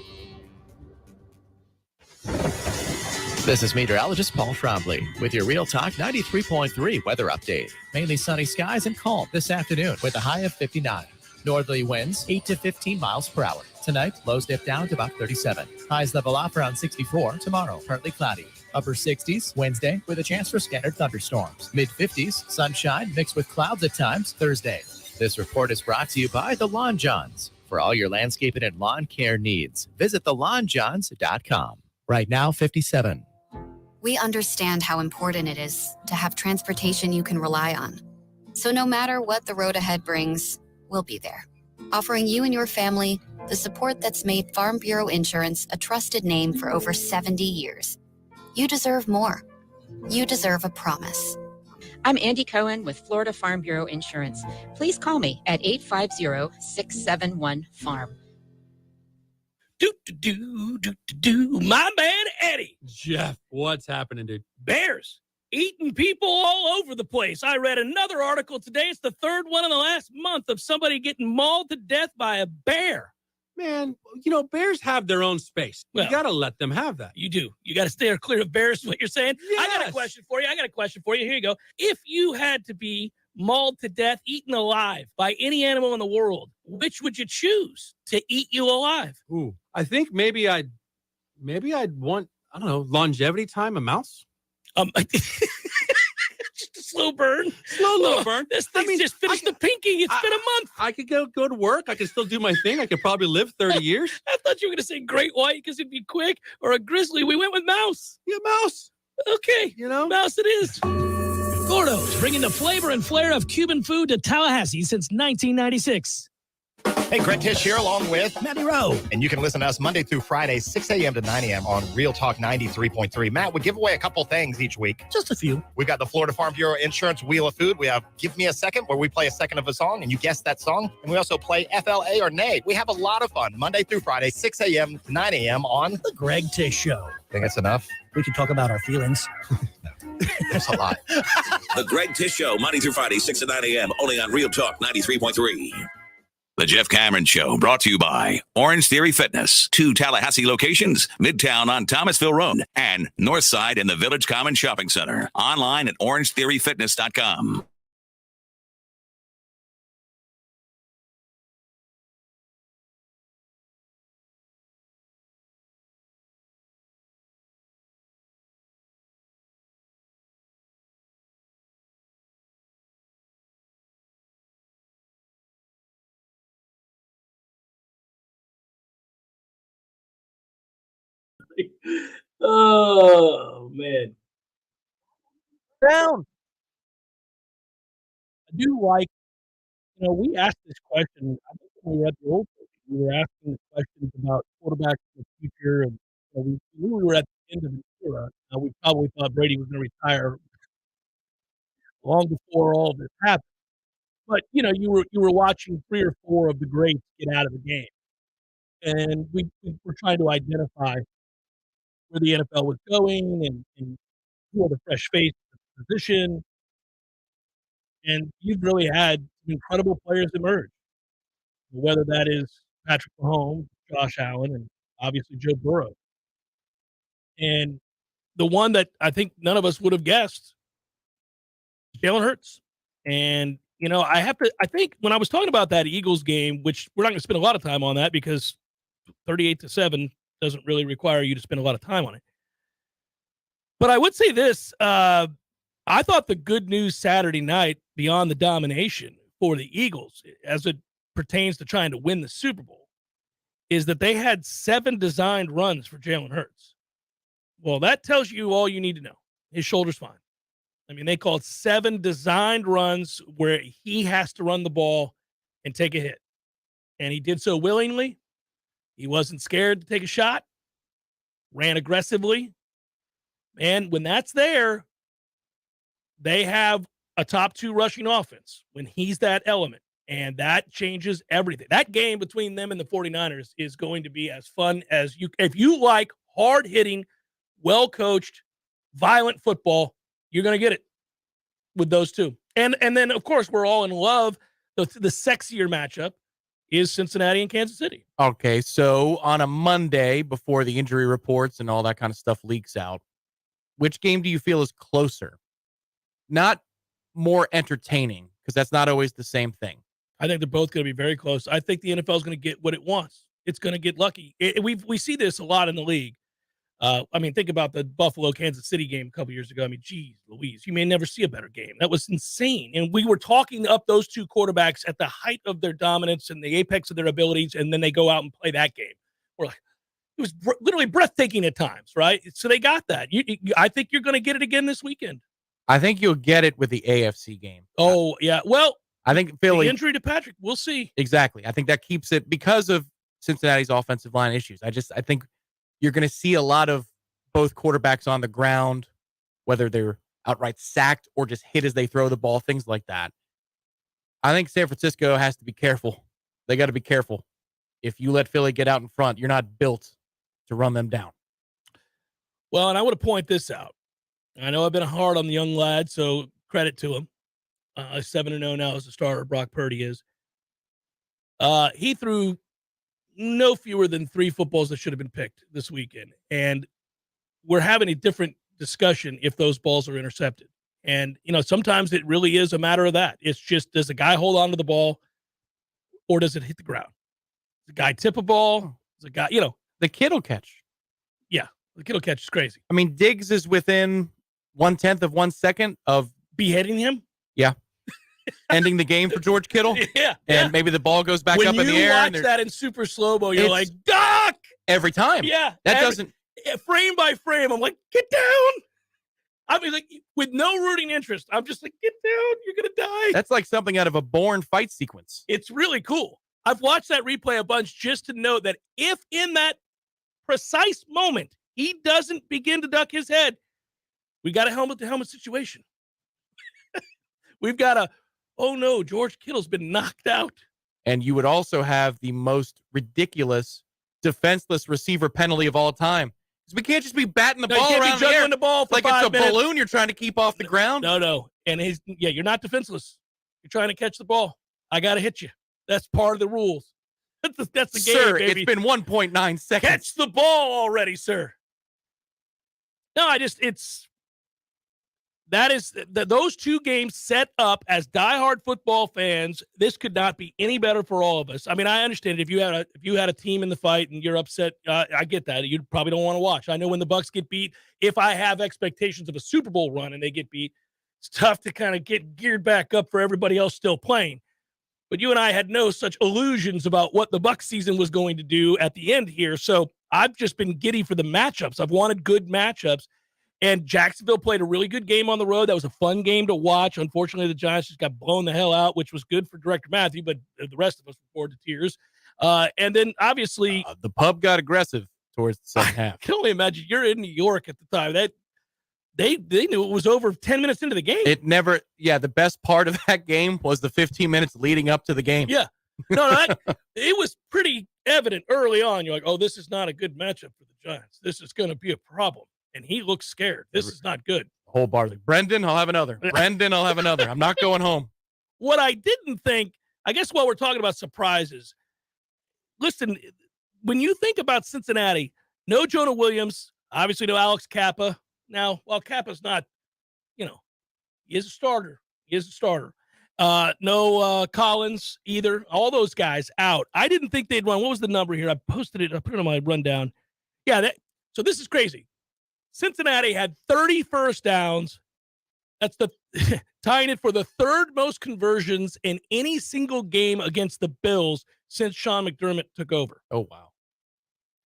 This is meteorologist Paul Trombley with your Real Talk 93.3 weather update. Mainly sunny skies and calm this afternoon with a high of 59. Northerly winds 8 to 15 miles per hour. Tonight, lows dip down to about 37. Highs level off around 64. Tomorrow, partly cloudy. Upper 60s Wednesday with a chance for scattered thunderstorms. Mid 50s, sunshine mixed with clouds at times Thursday. This report is brought to you by the Lawn Johns. For all your landscaping and lawn care needs, visit thelawnjohns.com. Right now, 57. We understand how important it is to have transportation you can rely on. So no matter what the road ahead brings, we'll be there, offering you and your family the support that's made Farm Bureau Insurance a trusted name for over 70 years. You deserve more. You deserve a promise. I'm Andy Cohen with Florida Farm Bureau Insurance. Please call me at 850-671-FARM. My man Eddie. Jeff, what's happening, dude? Bears eating people all over the place. I read another article today. It's the third one in the last month of somebody getting mauled to death by a bear. Man, bears have their own space. Well, you got to let them have that. You do. You got to stay clear of bears, is what you're saying? Yes. I got a question for you. Here you go. If you had to be mauled to death, eaten alive by any animal in the world, which would you choose to eat you alive? Ooh, I think maybe I'd want, I don't know, longevity time, a mouse. Just a slow burn. Slow little burn. This thing just finished the pinking. It's been a month. I could go to work. I could still do my thing. I could probably live 30 years. I thought you were going to say great white because it'd be quick, or a grizzly. We went with mouse. Yeah, mouse. Okay. Mouse it is. Gordo's, bringing the flavor and flair of Cuban food to Tallahassee since 1996. Hey, Greg Tish here along with Matty Rowe. And you can listen to us Monday through Friday, 6 a.m. to 9 a.m. on Real Talk 93.3. Matt, we give away a couple things each week. Just a few. We've got the Florida Farm Bureau Insurance Wheel of Food. We have Give Me a Second, where we play a second of a song and you guess that song. And we also play FLA or Nay. We have a lot of fun Monday through Friday, 6 a.m. to 9 a.m. on The Greg Tish Show. Think that's enough? We can talk about our feelings. That's a lot. The Greg Tish Show, Monday through Friday, 6 to 9 a.m., only on Real Talk 93.3. The Jeff Cameron Show, brought to you by Orange Theory Fitness. 2 Tallahassee locations, Midtown on Thomasville Road and Northside in the Village Common Shopping Center. Online at orangetheoryfitness.com. Oh, man. Down. I do like, we asked this question. I think when we were at the old place, we were asking the questions about quarterbacks in the future. And we knew we were at the end of the era. We probably thought Brady was going to retire long before all of this happened. But, you were watching 3 or 4 of the greats get out of the game. And we were trying to identify where the NFL was going and you are the fresh face of the position, and you've really had incredible players emerge, whether that is Patrick Mahomes, Josh Allen, and obviously Joe Burrow. And the one that I think none of us would have guessed, Jalen Hurts. And, I think when I was talking about that Eagles game, which we're not going to spend a lot of time on that because 38-7 doesn't really require you to spend a lot of time on it. But I would say this, I thought the good news Saturday night beyond the domination for the Eagles as it pertains to trying to win the Super Bowl is that they had 7 designed runs for Jalen Hurts. Well, that tells you all you need to know. His shoulder's fine. I mean, they called 7 designed runs where he has to run the ball and take a hit. And he did so willingly. He wasn't scared to take a shot, ran aggressively. And when that's there, they have a top 2 rushing offense when he's that element. And that changes everything. That game between them and the 49ers is going to be as fun as if you like hard-hitting, well-coached, violent football, you're going to get it with those two. And then, of course, we're all in love. The sexier matchup is Cincinnati and Kansas City. Okay, so on a Monday before the injury reports and all that kind of stuff leaks out, which game do you feel is closer? Not more entertaining, because that's not always the same thing. I think they're both going to be very close. I think the NFL is going to get what it wants. It's going to get lucky. We see this a lot in the league. Think about the Buffalo-Kansas City game a couple years ago. Geez Louise, you may never see a better game. That was insane. And we were talking up those two quarterbacks at the height of their dominance and the apex of their abilities, and then they go out and play that game. We're like, it was literally breathtaking at times, right? So they got that. I think you're going to get it again this weekend. I think you'll get it with the AFC game. Oh, yeah. Well, I think Philly. The injury to Patrick, we'll see. Exactly. I think that keeps it because of Cincinnati's offensive line issues. I think you're going to see a lot of both quarterbacks on the ground, whether they're outright sacked or just hit as they throw the ball, things like that. I think San Francisco has to be careful. They got to be careful. If you let Philly get out in front, you're not built to run them down. Well, and I want to point this out. I know I've been hard on the young lad, so credit to him. 7-0 now as a starter, Brock Purdy is. He threw no fewer than 3 footballs that should have been picked this weekend. And we're having a different discussion if those balls are intercepted. And, sometimes it really is a matter of that. It's just, does the guy hold on to the ball or does it hit the ground? Does the guy tip a ball? Does the guy, the Kittle catch. Yeah, the Kittle catch is crazy. Diggs is within 1/10 of 1 second of beheading him. Yeah. Ending the game for George Kittle. Yeah. And maybe the ball goes back up in the air. When you watch that in super slow-mo, you're like, Doc! Every time. Yeah. Doesn't. Frame by frame, I'm like, get down. With no rooting interest, I'm just like, get down. You're going to die. That's like something out of a Bourne fight sequence. It's really cool. I've watched that replay a bunch just to note that if in that precise moment he doesn't begin to duck his head, we got a helmet-to-helmet situation. We've got oh no, George Kittle's been knocked out. And you would also have the most ridiculous defenseless receiver penalty of all time. Because we can't just be batting the ball around the air. The ball for like 5 it's a minutes. balloon you're trying to keep off the ground. No. And you're not defenseless. You're trying to catch the ball. I got to hit you. That's part of the rules. That's the game, sir, baby. It's been 1.9 seconds. Catch the ball already, sir. No, those 2 games set up as diehard football fans. This could not be any better for all of us. I understand if you had a team in the fight and you're upset, I get that. You probably don't want to watch. I know when the Bucks get beat, if I have expectations of a Super Bowl run and they get beat, it's tough to kind of get geared back up for everybody else still playing. But you and I had no such illusions about what the Bucks season was going to do at the end here. So I've just been giddy for the matchups. I've wanted good matchups. And Jacksonville played a really good game on the road. That was a fun game to watch. Unfortunately, the Giants just got blown the hell out, which was good for Director Matthew, but the rest of us were bored to tears. And then, obviously... the pub got aggressive towards the second half. I can only imagine. You're in New York at the time. They knew it was over 10 minutes into the game. The best part of that game was the 15 minutes leading up to the game. Yeah. It was pretty evident early on. You're like, oh, this is not a good matchup for the Giants. This is going to be a problem. And he looks scared. This is not good. Whole bar. Like, Brendan, I'll have another. Brendan, I'll have another. I'm not going home. What I didn't think, I guess while we're talking about surprises, listen, when you think about Cincinnati, no Jonah Williams, obviously no Alex Kappa. Now, while Kappa's not, he is a starter. No Collins either. All those guys out. I didn't think they'd run. What was the number here? I posted it. I put it on my rundown. Yeah, so this is crazy. Cincinnati had 30 first downs. That's tying it for the third most conversions in any single game against the Bills since Sean McDermott took over. Oh, wow.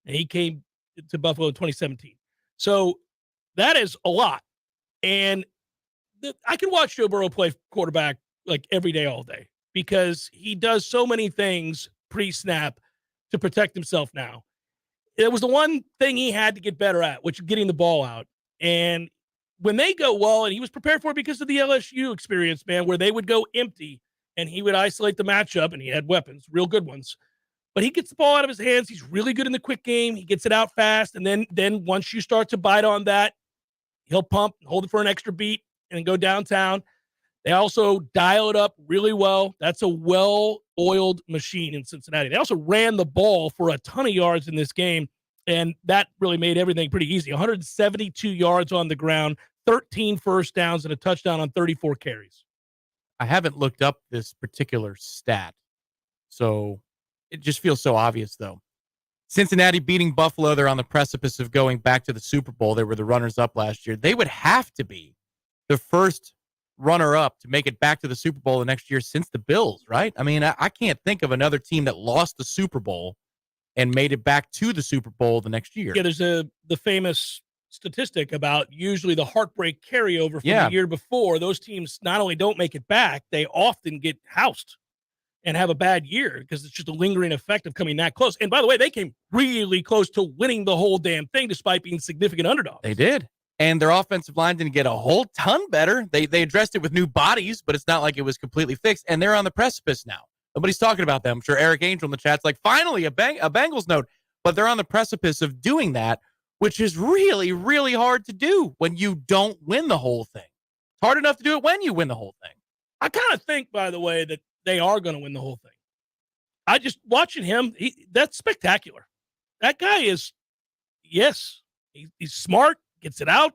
And he came to Buffalo in 2017. So that is a lot. And I can watch Joe Burrow play quarterback like every day, all day, because he does so many things pre-snap to protect himself now. It was the one thing he had to get better at, which is getting the ball out. And when they go well, and he was prepared for it because of the LSU experience, man, where they would go empty and he would isolate the matchup, and he had weapons, real good ones. But he gets the ball out of his hands. He's really good in the quick game. He gets it out fast. And then once you start to bite on that, he'll pump, hold it for an extra beat, and go downtown. They also dial it up really well. That's a well-oiled machine in Cincinnati. They also ran the ball for a ton of yards in this game, and that really made everything pretty easy. 172 yards on the ground, 13 first downs, and a touchdown on 34 carries. I haven't looked up this particular stat, so it just feels so obvious, though. Cincinnati beating Buffalo. They're on the precipice of going back to the Super Bowl. They were the runners-up last year. They would have to be the first runner-up to make it back to the Super Bowl the next year since the Bills, right? I mean, I can't think of another team that lost the Super Bowl and made it back to the Super Bowl the next year. Yeah, there's the famous statistic about usually the heartbreak carryover from the year before. Those teams not only don't make it back, they often get housed and have a bad year because it's just a lingering effect of coming that close. And by the way, they came really close to winning the whole damn thing despite being significant underdogs. They did. And their offensive line didn't get a whole ton better. They addressed it with new bodies, but it's not like it was completely fixed. And they're on the precipice now. Nobody's talking about them. I'm sure Eric Angel in the chat's like, finally, a Bengals note. But they're on the precipice of doing that, which is really, really hard to do when you don't win the whole thing. It's hard enough to do it when you win the whole thing. I kind of think, by the way, that they are going to win the whole thing. I just watching him, that's spectacular. That guy is, yes, he's smart. Gets it out.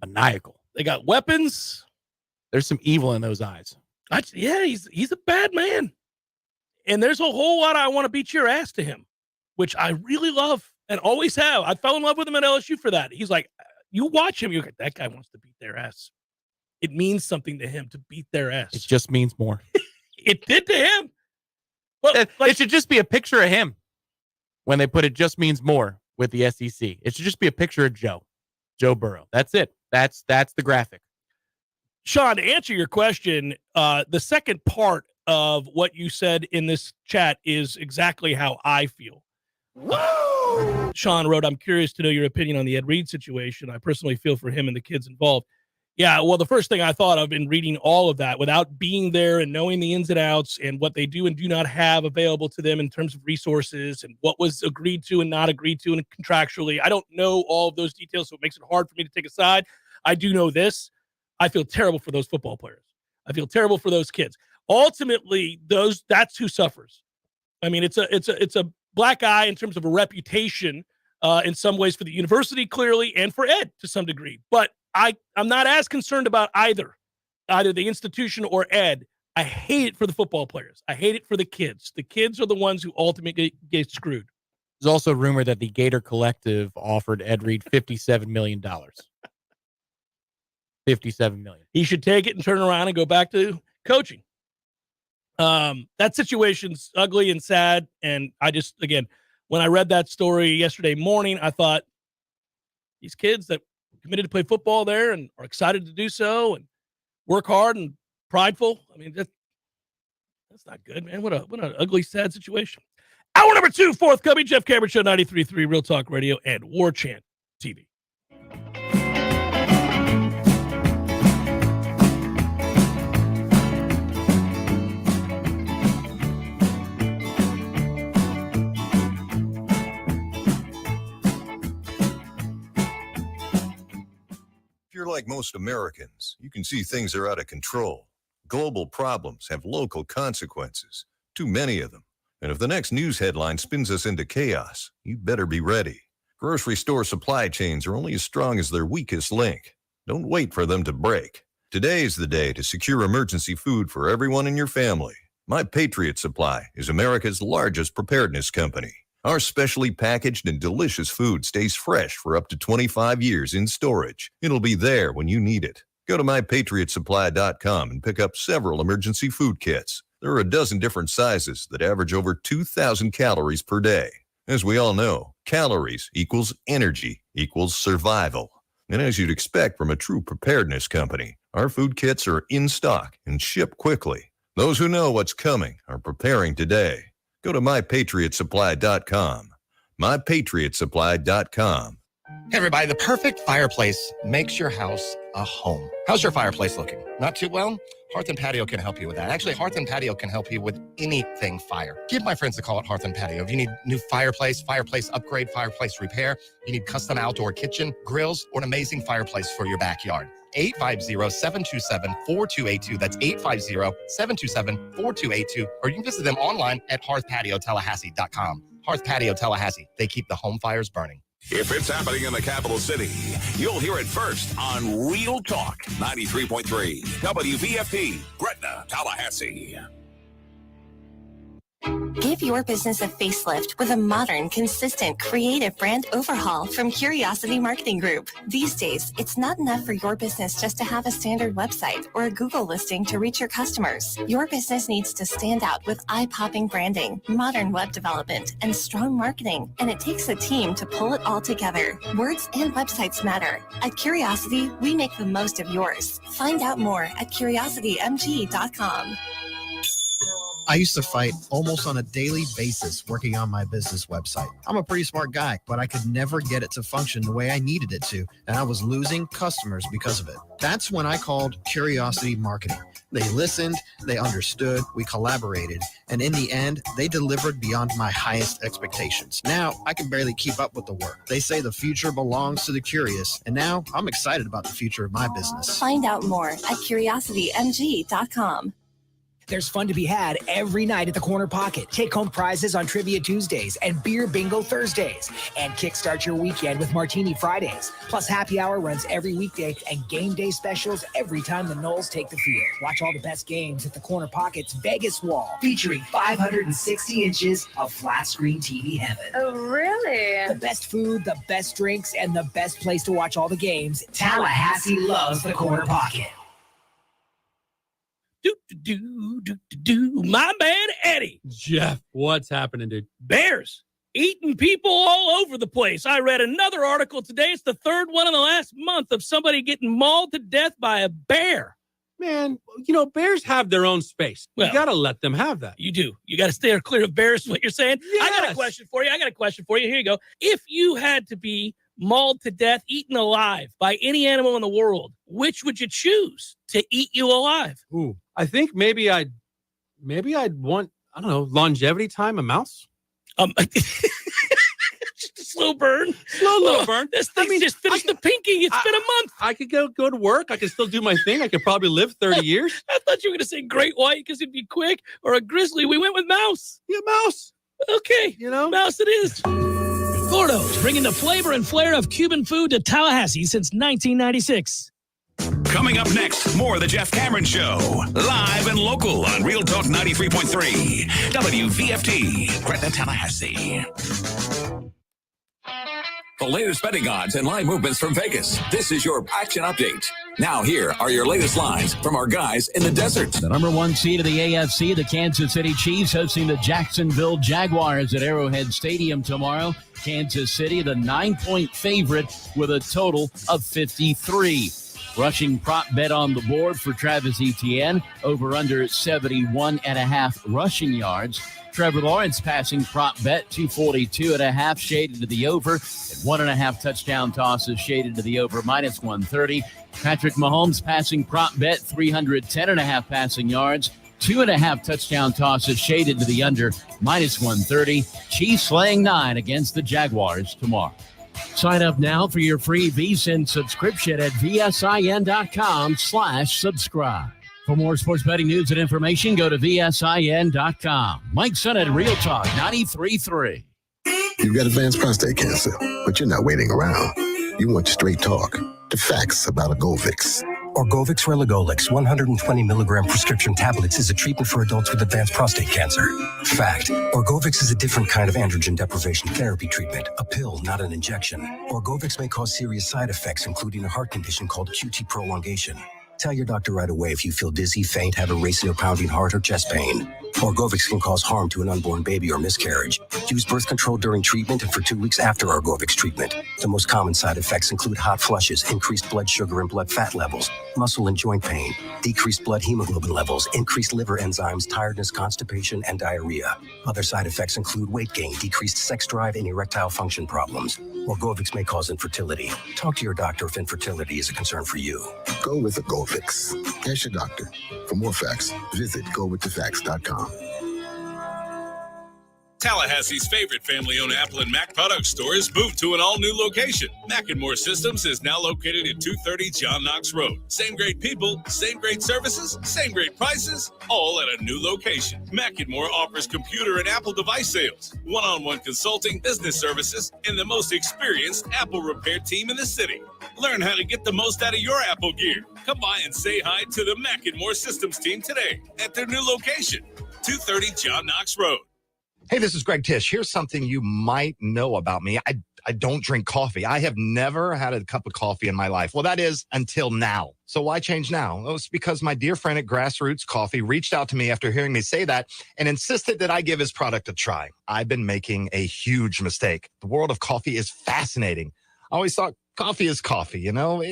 Maniacal. They got weapons. There's some evil in those eyes. He's a bad man. And there's a whole lot I want to beat your ass to him, which I really love and always have. I fell in love with him at LSU for that. He's like, you watch him, you're like, that guy wants to beat their ass. It means something to him to beat their ass. It just means more. It did to him. Well, it should just be a picture of him when they put it just means more with the SEC. It should just be a picture of Joe Burrow. That's it. That's the graphic. Sean, to answer your question, the second part of what you said in this chat is exactly how I feel. Sean wrote, I'm curious to know your opinion on the Ed Reed situation. I personally feel for him and the kids involved. Yeah, well, the first thing I thought of in reading all of that without being there and knowing the ins and outs and what they do and do not have available to them in terms of resources and what was agreed to and not agreed to and contractually, I don't know all of those details, so it makes it hard for me to take a side. I do know this. I feel terrible for those football players. I feel terrible for those kids. Ultimately, that's who suffers. I mean, it's a black eye in terms of a reputation in some ways for the university, clearly, and for Ed to some degree. But I'm not as concerned about either the institution or Ed. I hate it for the football players. I hate it for the kids. The kids are the ones who ultimately get screwed. There's also rumor that the Gator Collective offered Ed Reed $57 million. $57 million. He should take it and turn around and go back to coaching. That situation's ugly and sad. And I just, again, when I read that story yesterday morning, I thought these kids that committed to play football there and are excited to do so and work hard and prideful. I mean, that's not good, man. What an ugly, sad situation. Hour number 2, forthcoming. Jeff Cameron Show, 93.3 Real Talk Radio and Warchant TV. Like most Americans, you can see things are out of control. Global problems have local consequences, too many of them. And if the next news headline spins us into chaos, you better be ready. Grocery store supply chains are only as strong as their weakest link. Don't wait for them to break. Today is the day to secure emergency food for everyone in your family. My Patriot Supply is America's largest preparedness company. Our specially packaged and delicious food stays fresh for up to 25 years in storage. It'll be there when you need it. Go to mypatriotsupply.com and pick up several emergency food kits. There are a dozen different sizes that average over 2,000 calories per day. As we all know, calories equals energy equals survival. And as you'd expect from a true preparedness company, our food kits are in stock and ship quickly. Those who know what's coming are preparing today. Go to mypatriotsupply.com. mypatriotsupply.com. Hey everybody, the perfect fireplace makes your house a home. How's your fireplace looking? Not too well? Hearth and Patio can help you with that. Actually, Hearth and Patio can help you with anything fire. Give my friends a call at Hearth and Patio. If you need new fireplace upgrade, fireplace repair, you need custom outdoor kitchen, grills, or an amazing fireplace for your backyard. 850-727-4282. That's 850-727-4282. Or you can visit them online at hearthpatiotallahassee.com. Hearth Patio Tallahassee. They keep the home fires burning. If it's happening in the capital city, you'll hear it first on Real Talk 93.3 WVFD, Gretna, Tallahassee. Give your business a facelift with a modern, consistent, creative brand overhaul from Curiosity Marketing Group. These days, it's not enough for your business just to have a standard website or a Google listing to reach your customers. Your business needs to stand out with eye-popping branding, modern web development, and strong marketing. And it takes a team to pull it all together. Words and websites matter. At Curiosity, we make the most of yours. Find out more at curiositymg.com. I used to fight almost on a daily basis working on my business website. I'm a pretty smart guy, but I could never get it to function the way I needed it to, and I was losing customers because of it. That's when I called Curiosity Marketing. They listened, they understood, we collaborated, and in the end, they delivered beyond my highest expectations. Now, I can barely keep up with the work. They say the future belongs to the curious, and now I'm excited about the future of my business. Find out more at curiositymg.com. There's fun to be had every night at the Corner Pocket. Take home prizes on Trivia Tuesdays and Beer Bingo Thursdays. And kickstart your weekend with Martini Fridays. Plus happy hour runs every weekday and game day specials every time the Noles take the field. Watch all the best games at the Corner Pocket's Vegas Wall, featuring 560 inches of flat screen TV heaven. Oh, really? The best food, the best drinks, and the best place to watch all the games. Tallahassee loves the Corner Pocket. My man Eddie. Jeff, what's happening, dude? Bears eating people all over the place. I read another article today. It's the third one in the last month of somebody getting mauled to death by a bear. Man, bears have their own space. You got to let them have that. You do. You got to stay clear of bears, is what you're saying? Yes. I got a question for you. Here you go. If you had to be mauled to death, eaten alive by any animal in the world, which would you choose to eat you alive? Ooh, I think maybe I'd want, I don't know, longevity time, a mouse. Just a slow burn. Slow burn. This thing just finished the pinking. It's been a month. I could go to work. I could still do my thing. I could probably live 30 years. I thought you were going to say great white because it'd be quick, or a grizzly. We went with mouse. Yeah, mouse. Okay. Mouse it is. Gordo's, bringing the flavor and flair of Cuban food to Tallahassee since 1996. Coming up next, more of the Jeff Cameron Show. Live and local on Real Talk 93.3 WVFD, Gretna, Tallahassee. The latest betting odds and line movements from Vegas. This is your action update. Now here are your latest lines from our guys in the desert. The number one seed of the AFC, the Kansas City Chiefs, hosting the Jacksonville Jaguars at Arrowhead Stadium tomorrow. Kansas City, the 9-point favorite with a total of 53. Rushing prop bet on the board for Travis Etienne, over under 71.5 rushing yards. Trevor Lawrence passing prop bet, 242.5 shaded to the over, and 1.5 touchdown tosses shaded to the over, minus 130. Patrick Mahomes passing prop bet, 310.5 passing yards, 2.5 touchdown tosses shaded to the under, minus 130. Chiefs laying 9 against the Jaguars tomorrow. Sign up now for your free VSiN subscription at vsin.com/subscribe. For more sports betting news and information, go to vsin.com. Mike Son at Real Talk 93.3. You've got advanced prostate cancer, but you're not waiting around. You want straight talk, the facts about Orgovix. Orgovix Relagolix 120 milligram prescription tablets is a treatment for adults with advanced prostate cancer. Fact: Orgovix is a different kind of androgen deprivation therapy treatment, a pill, not an injection. Orgovix may cause serious side effects, including a heart condition called QT prolongation. Tell your doctor right away if you feel dizzy, faint, have a racing or pounding heart, or chest pain. Orgovix can cause harm to an unborn baby or miscarriage. Use birth control during treatment and for 2 weeks after Orgovix treatment. The most common side effects include hot flushes, increased blood sugar and blood fat levels, muscle and joint pain, decreased blood hemoglobin levels, increased liver enzymes, tiredness, constipation, and diarrhea. Other side effects include weight gain, decreased sex drive, and erectile function problems. Orgovix may cause infertility. Talk to your doctor if infertility is a concern for you. Go with Orgovix. Ask your doctor. For more facts, visit gowiththefacts.com. Tallahassee's favorite family-owned Apple and Mac product store has moved to an all-new location. Mac and More Systems is now located at 230 John Knox Road. Same great people, same great services, same great prices, all at a new location. Mac and More offers computer and Apple device sales, one-on-one consulting, business services, and the most experienced Apple repair team in the city. Learn how to get the most out of your Apple gear. Come by and say hi to the Mac and More Systems team today at their new location, 230 John Knox Road. Hey, this is Greg Tish. Here's something you might know about me. I don't drink coffee. I have never had a cup of coffee in my life. Well, that is until now. So why change now? Well, it's because my dear friend at Grassroots Coffee reached out to me after hearing me say that and insisted that I give his product a try. I've been making a huge mistake. The world of coffee is fascinating. I always thought coffee is coffee, you know?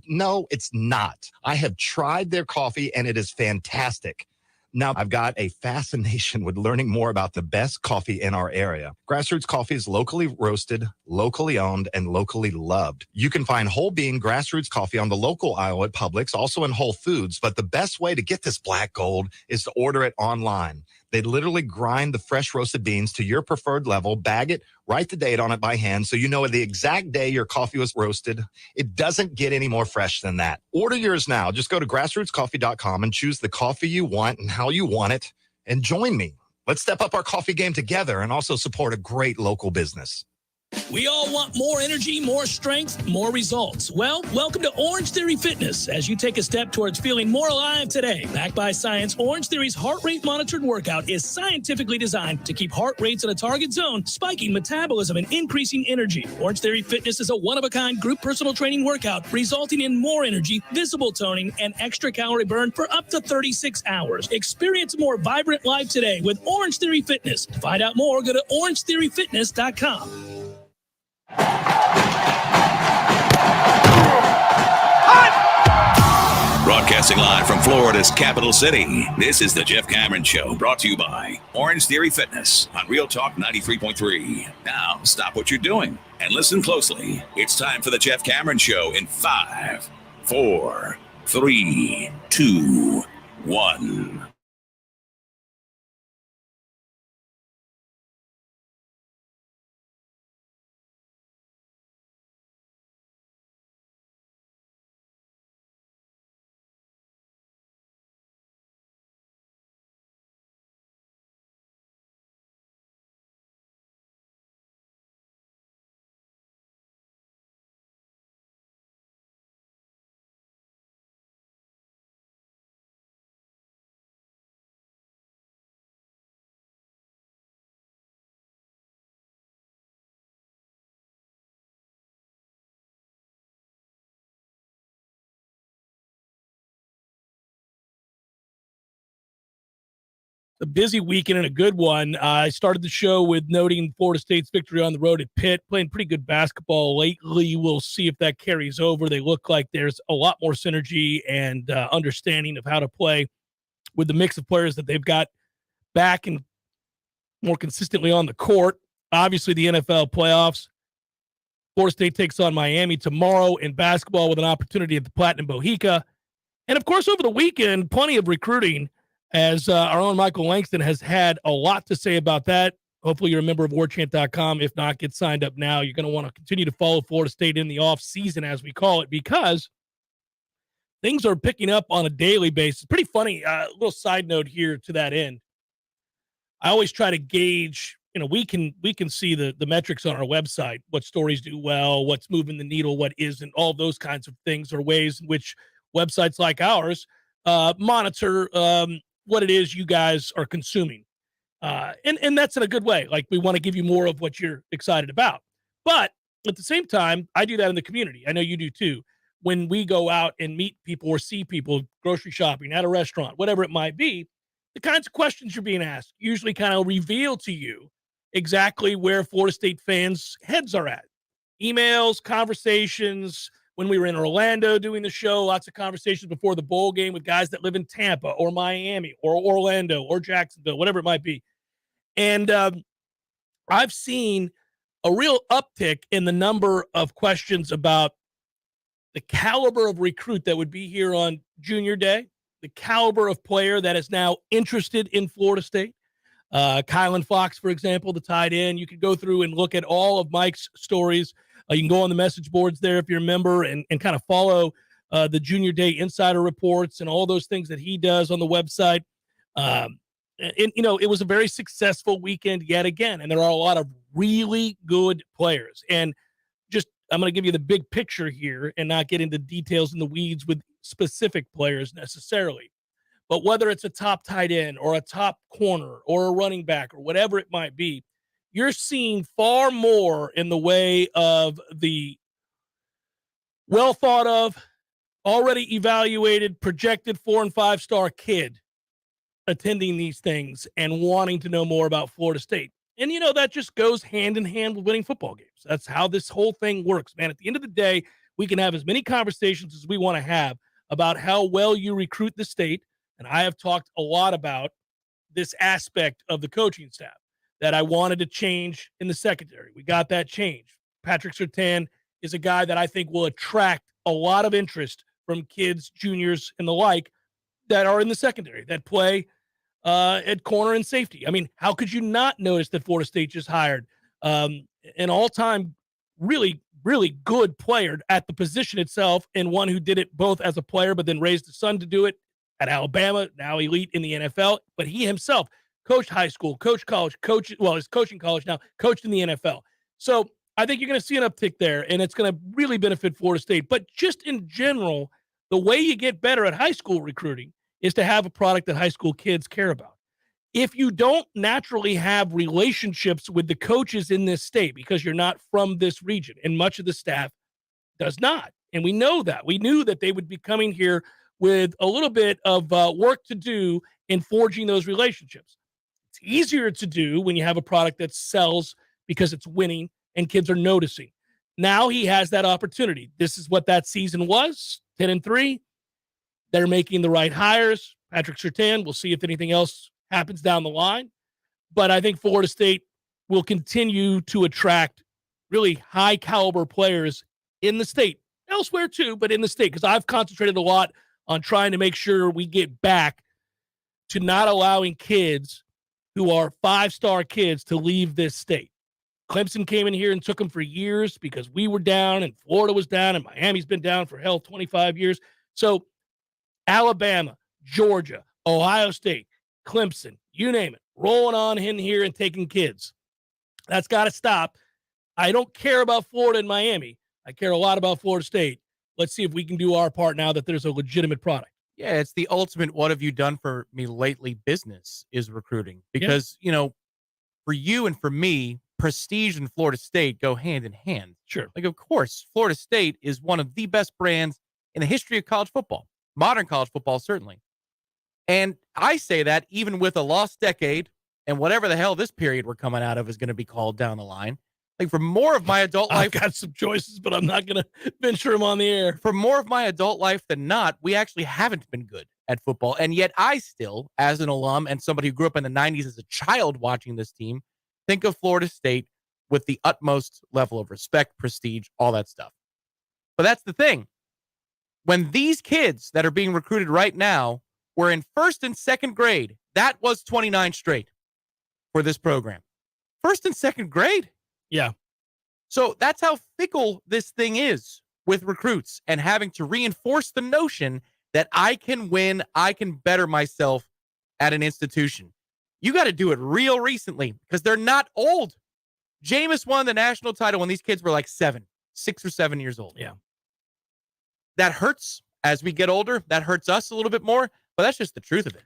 No, it's not. I have tried their coffee and it is fantastic. Now, I've got a fascination with learning more about the best coffee in our area. Grassroots Coffee is locally roasted, locally owned, and locally loved. You can find whole bean Grassroots Coffee on the local aisle at Publix, also in Whole Foods. But the best way to get this black gold is to order it online. They literally grind the fresh roasted beans to your preferred level, bag it, write the date on it by hand so you know the exact day your coffee was roasted. It doesn't get any more fresh than that. Order yours now. Just go to grassrootscoffee.com and choose the coffee you want and how you want it. And join me. Let's step up our coffee game together and also support a great local business. We all want more energy, more strength, more results. Well, welcome to Orange Theory Fitness as you take a step towards feeling more alive today. Backed by science, Orange Theory's heart rate monitored workout is scientifically designed to keep heart rates in a target zone, spiking metabolism and increasing energy. Orange Theory Fitness is a one-of-a-kind group personal training workout resulting in more energy, visible toning, and extra calorie burn for up to 36 hours. Experience a more vibrant life today with Orange Theory Fitness. To find out more, go to orangetheoryfitness.com. Broadcasting live from Florida's capital city, this is the Jeff Cameron Show, brought to you by Orange Theory Fitness on Real Talk 93.3. Now, stop what you're doing and listen closely. It's time for the Jeff Cameron Show in 5, 4, 3, 2, 1. A busy weekend and a good one. I started the show with noting Florida State's victory on the road at Pitt, playing pretty good basketball lately. We'll see if that carries over. They look like there's a lot more synergy and understanding of how to play with the mix of players that they've got back and more consistently on the court. Obviously, the NFL playoffs. Florida State takes on Miami tomorrow in basketball with an opportunity at the Platinum Bohica. And, of course, over the weekend, plenty of recruiting, as our own Michael Langston has had a lot to say about that. Hopefully you're a member of Warchant.com. If not, get signed up now. You're going to want to continue to follow Florida State in the off season, as we call it, because things are picking up on a daily basis. Pretty funny. Little side note here to that end. I always try to gauge, we can see the metrics on our website, what stories do well, what's moving the needle, what isn't, all those kinds of things are ways in which websites like ours monitor what it is you guys are consuming. And that's in a good way. Like, we want to give you more of what you're excited about. But at the same time, I do that in the community. I know you do too. When we go out and meet people or see people grocery shopping, at a restaurant, whatever it might be, the kinds of questions you're being asked usually kind of reveal to you exactly where Florida State fans' heads are at. Emails, conversations. When we were in Orlando doing the show, lots of conversations before the bowl game with guys that live in Tampa or Miami or Orlando or Jacksonville, whatever it might be. And I've seen a real uptick in the number of questions about the caliber of recruit that would be here on Junior Day, the caliber of player that is now interested in Florida State. Kylan Fox, for example, the tight end. You could go through and look at all of Mike's stories. You can go on the message boards there if you're a member and kind of follow the Junior Day insider reports and all those things that he does on the website. It was a very successful weekend yet again, and there are a lot of really good players. And I'm going to give you the big picture here and not get into details in the weeds with specific players necessarily. But whether it's a top tight end or a top corner or a running back or whatever it might be, you're seeing far more in the way of the well thought of, already evaluated, projected 4- and 5-star kid attending these things and wanting to know more about Florida State. And, that just goes hand in hand with winning football games. That's how this whole thing works, man. At the end of the day, we can have as many conversations as we want to have about how well you recruit the state. And I have talked a lot about this aspect of the coaching staff that I wanted to change in the secondary. We got that change. Patrick Surtain is a guy that I think will attract a lot of interest from kids, juniors, and the like that are in the secondary, that play at corner and safety. I mean, how could you not notice that Florida State just hired an all-time really, really good player at the position itself, and one who did it both as a player but then raised his son to do it at Alabama, now elite in the NFL. But he himself coached high school, coached college, he's coaching college now, coached in the NFL. So I think you're going to see an uptick there, and it's going to really benefit Florida State. But just in general, the way you get better at high school recruiting is to have a product that high school kids care about. If you don't naturally have relationships with the coaches in this state because you're not from this region, and much of the staff does not, and we know that. We knew that they would be coming here with a little bit of work to do in forging those relationships. It's easier to do when you have a product that sells because it's winning and kids are noticing. Now he has that opportunity. This is what that season was, 10-3. They're making the right hires. Patrick Surtain, we'll see if anything else happens down the line. But I think Florida State will continue to attract really high caliber players in the state, elsewhere too, but in the state, because I've concentrated a lot on trying to make sure we get back to not allowing kids who are 5-star kids to leave this state. Clemson came in here and took them for years because we were down and Florida was down and Miami's been down for 25 years. So Alabama, Georgia, Ohio State, Clemson, you name it, rolling on in here and taking kids. That's got to stop. I don't care about Florida and Miami. I care a lot about Florida State. Let's see if we can do our part now that there's a legitimate product. Yeah, it's the ultimate what have you done for me lately business is recruiting. Because, for you and for me, prestige and Florida State go hand in hand. Sure. Like, of course, Florida State is one of the best brands in the history of college football, modern college football, certainly. And I say that even with a lost decade and whatever the hell this period we're coming out of is going to be called down the line. Like, for more of my adult life, I've got some choices, but I'm not going to venture them on the air. For more of my adult life than not, we actually haven't been good at football. And yet I still, as an alum and somebody who grew up in the 90s as a child watching this team, think of Florida State with the utmost level of respect, prestige, all that stuff. But that's the thing. When these kids that are being recruited right now were in first and second grade, that was 29 straight for this program. first and second grade. Yeah. So that's how fickle this thing is with recruits and having to reinforce the notion that I can win, I can better myself at an institution. You got to do it real recently because they're not old. Jameis won the national title when these kids were like 6 or 7 years old. Yeah. That hurts as we get older. That hurts us a little bit more, but that's just the truth of it.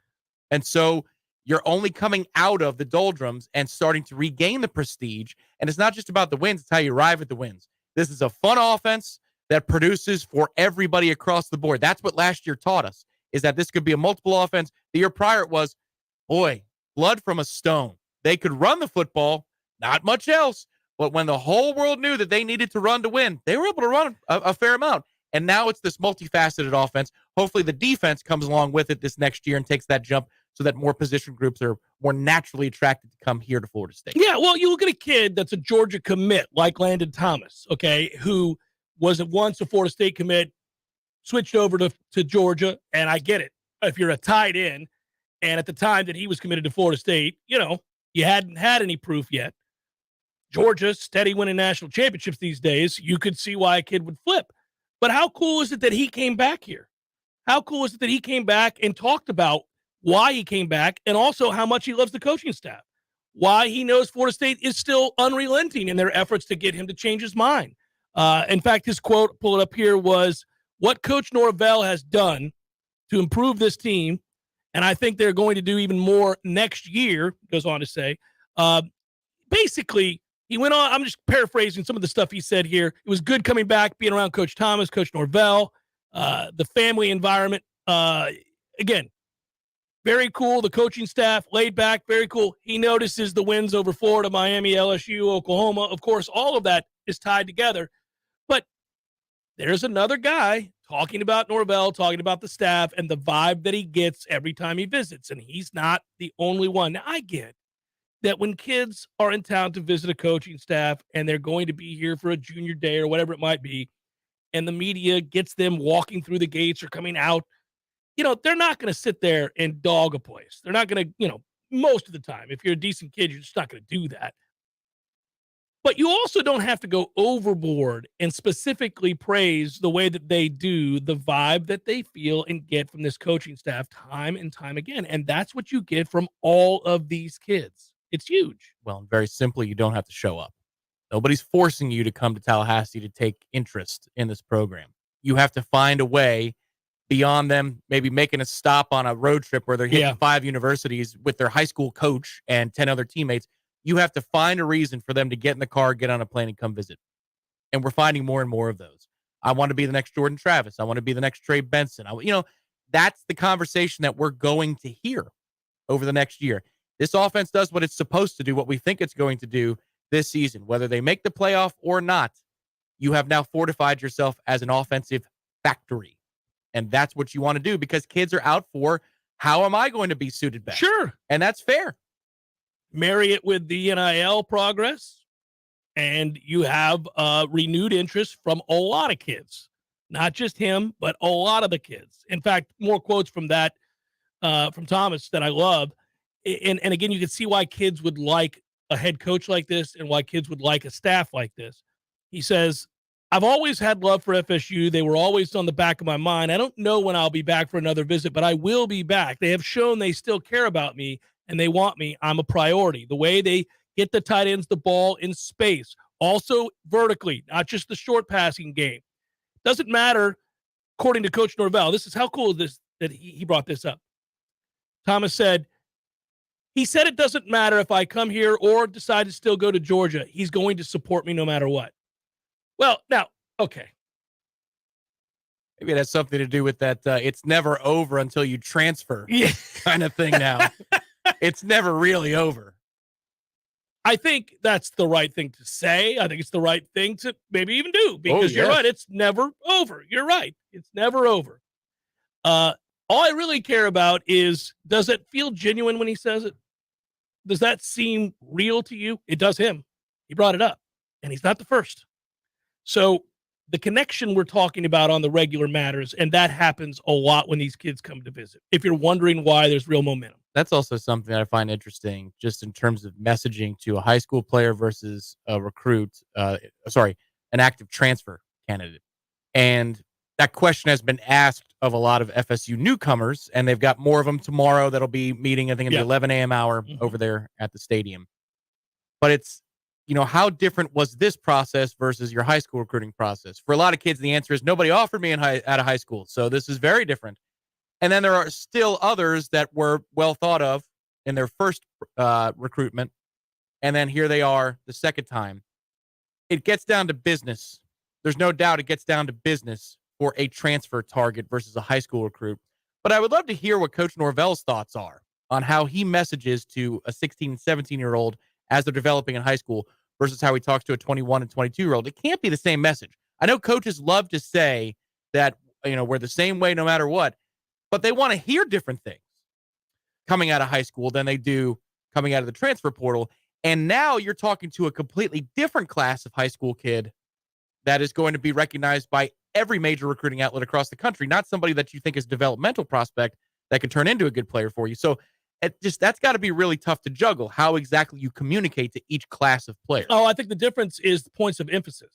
And so you're only coming out of the doldrums and starting to regain the prestige. And it's not just about the wins, it's how you arrive at the wins. This is a fun offense that produces for everybody across the board. That's what last year taught us, is that this could be a multiple offense. The year prior it was, boy, blood from a stone. They could run the football, not much else. But when the whole world knew that they needed to run to win, they were able to run a fair amount. And now it's this multifaceted offense. Hopefully the defense comes along with it this next year and takes that jump so that more position groups are more naturally attracted to come here to Florida State. Yeah, well, you look at a kid that's a Georgia commit like Landon Thomas, okay, who was at once a Florida State commit, switched over to Georgia, and I get it. If you're a tight end, and at the time that he was committed to Florida State, you hadn't had any proof yet. Georgia, steady winning national championships these days, you could see why a kid would flip. But how cool is it that he came back here? How cool is it that he came back and talked about why he came back and also how much he loves the coaching staff, why he knows Florida State is still unrelenting in their efforts to get him to change his mind. In fact, his quote, pull it up here, was, "What Coach Norvell has done to improve this team, and I think they're going to do even more next year," goes on to say. Basically, he went on, I'm just paraphrasing some of the stuff he said here. It was good coming back, being around Coach Thomas, Coach Norvell, the family environment. Again, very cool. The coaching staff, laid back, very cool. He notices the wins over Florida, Miami, LSU, Oklahoma. Of course, all of that is tied together. But there's another guy talking about Norvell, talking about the staff, and the vibe that he gets every time he visits. And he's not the only one. Now, I get that when kids are in town to visit a coaching staff and they're going to be here for a junior day or whatever it might be, and the media gets them walking through the gates or coming out, they're not going to sit there and dog a place. They're not going to, most of the time, if you're a decent kid, you're just not going to do that. But you also don't have to go overboard and specifically praise the way that they do, the vibe that they feel and get from this coaching staff time and time again. And that's what you get from all of these kids. It's huge. Well, very simply, you don't have to show up. Nobody's forcing you to come to Tallahassee to take interest in this program. You have to find a way beyond them maybe making a stop on a road trip where they're hitting 5 universities with their high school coach and 10 other teammates. You have to find a reason for them to get in the car, get on a plane, and come visit. And we're finding more and more of those. I want to be the next Jordan Travis. I want to be the next Trey Benson. That's the conversation that we're going to hear over the next year. This offense does what it's supposed to do, what we think it's going to do this season. Whether they make the playoff or not, you have now fortified yourself as an offensive factory. And that's what you want to do because kids are out for, how am I going to be suited best? Sure. And that's fair. Marry it with the NIL progress, and you have renewed interest from a lot of kids. Not just him, but a lot of the kids. In fact, more quotes from that, from Thomas that I love. And again, you can see why kids would like a head coach like this and why kids would like a staff like this. He says, "I've always had love for FSU. They were always on the back of my mind. I don't know when I'll be back for another visit, but I will be back. They have shown they still care about me and they want me. I'm a priority. The way they get the tight ends the ball in space, also vertically, not just the short passing game. Doesn't matter, according to Coach Norvell." This is how cool is this that he brought this up. Thomas said, he said, "It doesn't matter if I come here or decide to still go to Georgia. He's going to support me no matter what." Well, now, okay. Maybe it has something to do with that it's never over until you transfer kind of thing now. It's never really over. I think that's the right thing to say. I think it's the right thing to maybe even do because you're right. It's never over. You're right. It's never over. All I really care about is, does it feel genuine when he says it? Does that seem real to you? It does him. He brought it up, and he's not the first. So the connection we're talking about on the regular matters, and that happens a lot when these kids come to visit. If you're wondering why there's real momentum, That's also something that I find interesting, just in terms of messaging to a high school player versus a recruit. An active transfer candidate. And that question has been asked of a lot of FSU newcomers, and they've got more of them tomorrow that'll be meeting, I think, in the 11 a.m. hour over there at the stadium. But it's, how different was this process versus your high school recruiting process? For a lot of kids, the answer is nobody offered me out of high school. So this is very different. And then there are still others that were well thought of in their first recruitment. And then here they are the second time. It gets down to business. There's no doubt it gets down to business for a transfer target versus a high school recruit. But I would love to hear what Coach Norvell's thoughts are on how he messages to a 16 and 17-year-old as they're developing in high school versus how he talks to a 21 and 22-year-old. It can't be the same message. I know coaches love to say that, we're the same way no matter what, but they want to hear different things coming out of high school than they do coming out of the transfer portal. And now you're talking to a completely different class of high school kid that is going to be recognized by every major recruiting outlet across the country, not somebody that you think is a developmental prospect that can turn into a good player for you. So that's got to be really tough to juggle, how exactly you communicate to each class of players. Oh, I think the difference is the points of emphasis.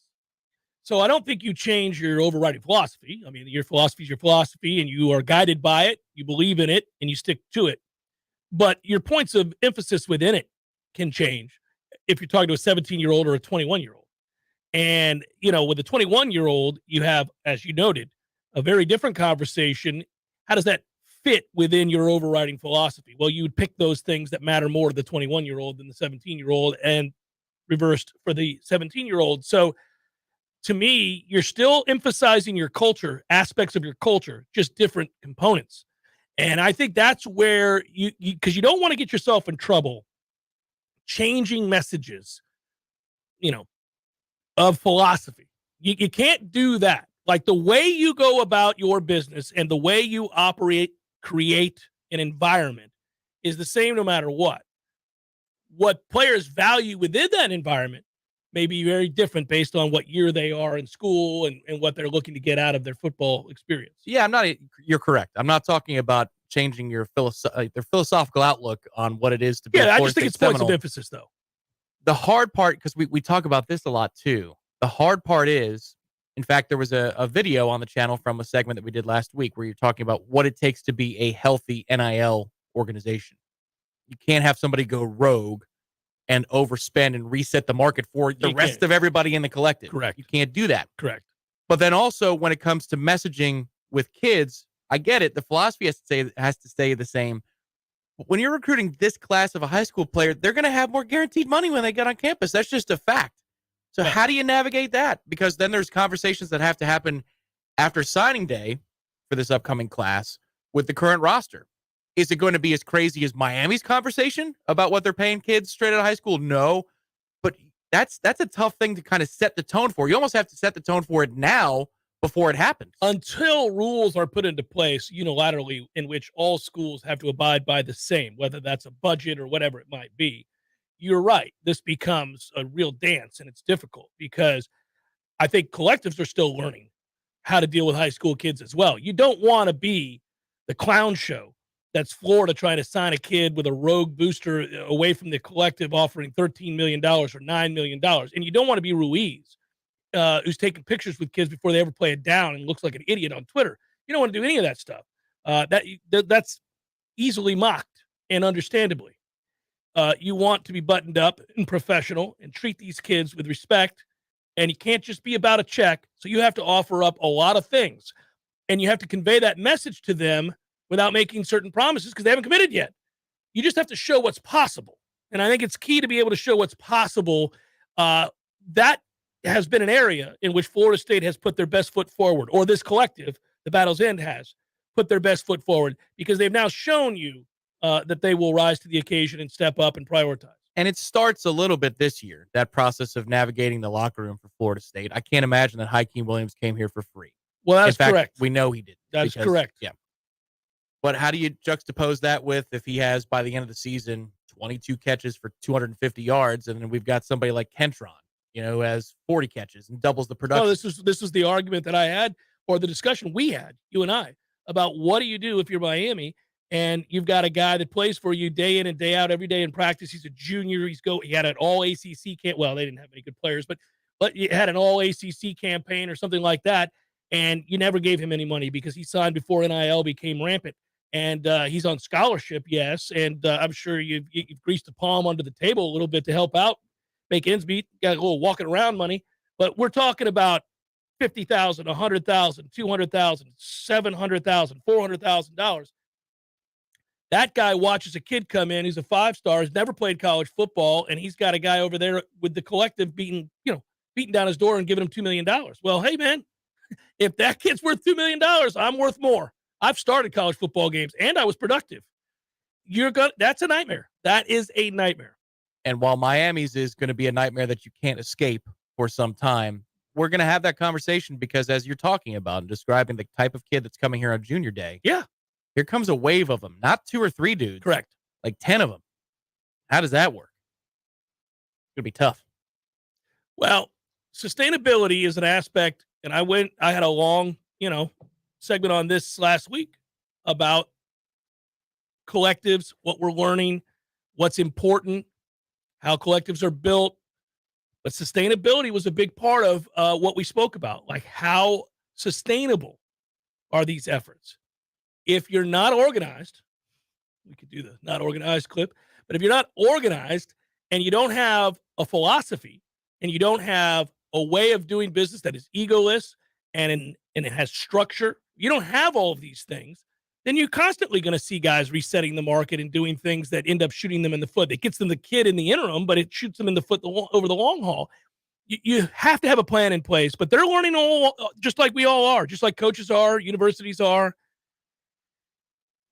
So I don't think you change your overriding philosophy. I mean, your philosophy is your philosophy, and you are guided by it, you believe in it, and you stick to it. But your points of emphasis within it can change if you're talking to a 17-year-old or a 21-year-old. And, with a 21-year-old, you have, as you noted, a very different conversation. How does that fit within your overriding philosophy? Well, you would pick those things that matter more to the 21-year-old than the 17-year-old, and reversed for the 17-year-old. So to me, you're still emphasizing your culture, aspects of your culture, just different components. And I think that's where because you don't want to get yourself in trouble changing messages, of philosophy. You can't do that. Like the way you go about your business and the way you create an environment is the same no matter what. What players value within that environment may be very different based on what year they are in school and what they're looking to get out of their football experience. Yeah, you're correct. I'm not talking about changing your their philosophical outlook on what it is to be. Yeah, I just think it's points of emphasis, though. The hard part, because we talk about this a lot too. The hard part is, in fact, there was a video on the channel from a segment that we did last week where you're talking about what it takes to be a healthy NIL organization. You can't have somebody go rogue and overspend and reset the market for the rest of everybody in the collective. Correct. You can't do that. Correct. But then also when it comes to messaging with kids, I get it. The philosophy has to stay the same. But when you're recruiting this class of a high school player, they're going to have more guaranteed money when they get on campus. That's just a fact. So how do you navigate that? Because then there's conversations that have to happen after signing day for this upcoming class with the current roster. Is it going to be as crazy as Miami's conversation about what they're paying kids straight out of high school? No. But that's a tough thing to kind of set the tone for. You almost have to set the tone for it now before it happens. Until rules are put into place unilaterally in which all schools have to abide by the same, whether that's a budget or whatever it might be. You're right. This becomes a real dance, and it's difficult because I think collectives are still learning how to deal with high school kids as well. You don't want to be the clown show that's Florida trying to sign a kid with a rogue booster away from the collective offering $13 million or $9 million. And you don't want to be Ruiz, who's taking pictures with kids before they ever play it down and looks like an idiot on Twitter. You don't want to do any of that stuff. That's easily mocked, and understandably. You want to be buttoned up and professional and treat these kids with respect. And you can't just be about a check. So you have to offer up a lot of things. And you have to convey that message to them without making certain promises because they haven't committed yet. You just have to show what's possible. And I think it's key to be able to show what's possible. That has been an area in which Florida State has put their best foot forward, or this collective, the Battle's End, has put their best foot forward because they've now shown you that they will rise to the occasion and step up and prioritize. And it starts a little bit this year, that process of navigating the locker room for Florida State. I can't imagine that Hakeem Williams came here for free. Well, that's in fact, correct. We know he did. That's correct. Yeah. But how do you juxtapose that with if he has, by the end of the season, 22 catches for 250 yards, and then we've got somebody like Kentron, who has 40 catches and doubles the production? Oh, this was the argument that I had, or the discussion we had, you and I, about what do you do if you're Miami and you've got a guy that plays for you day in and day out, every day in practice. He's a junior. He had an all ACC camp. Well, they didn't have any good players, but you had an all ACC campaign or something like that. And you never gave him any money because he signed before NIL became rampant. And he's on scholarship, yes. And I'm sure you've greased the palm under the table a little bit to help out, make ends meet, got a little walking around money. But we're talking about $50,000, $100,000, $200,000, $700,000, $400,000. That guy watches a kid come in who's a 5-star, has never played college football, and he's got a guy over there with the collective beating down his door and giving him $2 million. Well, hey, man, if that kid's worth $2 million, I'm worth more. I've started college football games, and I was productive. That's a nightmare. That is a nightmare. And while Miami's is going to be a nightmare that you can't escape for some time, we're going to have that conversation because as you're talking about and describing the type of kid that's coming here on junior day, yeah, here comes a wave of them, not 2 or 3 dudes. Correct. Like 10 of them. How does that work? It's going to be tough. Well, sustainability is an aspect, and I had a long, segment on this last week about collectives, what we're learning, what's important, how collectives are built. But sustainability was a big part of what we spoke about, like how sustainable are these efforts? If you're not organized, we could do the not organized clip, but if you're not organized and you don't have a philosophy and you don't have a way of doing business that is egoless and it has structure, you don't have all of these things, then you're constantly going to see guys resetting the market and doing things that end up shooting them in the foot. It gets them the kid in the interim, but it shoots them in the foot over the long haul. You have to have a plan in place, but they're learning all just like we all are, just like coaches are, universities are.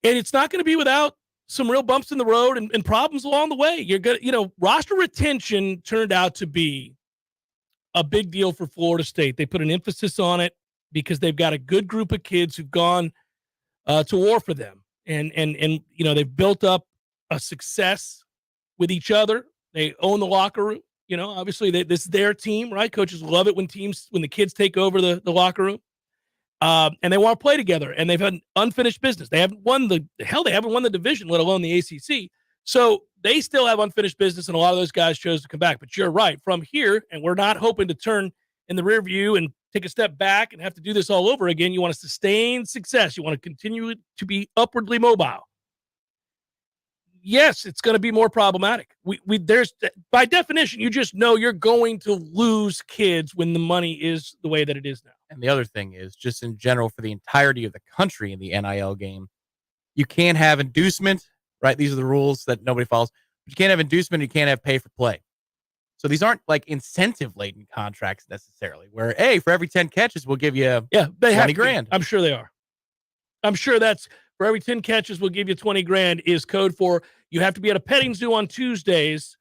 And it's not going to be without some real bumps in the road and problems along the way. You're going to, roster retention turned out to be a big deal for Florida State. They put an emphasis on it because they've got a good group of kids who've gone to war for them. And they've built up a success with each other. They own the locker room. Obviously this is their team, right? Coaches love it when the kids take over the locker room. And they want to play together, and they've had unfinished business. They haven't won the division, let alone the ACC. So they still have unfinished business, and a lot of those guys chose to come back. But you're right, from here, and we're not hoping to turn in the rear view and take a step back and have to do this all over again. You want to sustain success. You want to continue to be upwardly mobile. Yes, it's going to be more problematic. There's by definition, you just know you're going to lose kids when the money is the way that it is now. And the other thing is, just in general, for the entirety of the country in the NIL game, you can't have inducement, right? These are the rules that nobody follows. But you can't have inducement, you can't have pay for play. So these aren't like incentive-laden contracts necessarily, where, hey, for every 10 catches, we'll give you $20,000. I'm sure they are. I'm sure that's for every 10 catches, we'll give you $20,000 is code for you have to be at a petting zoo on Tuesdays.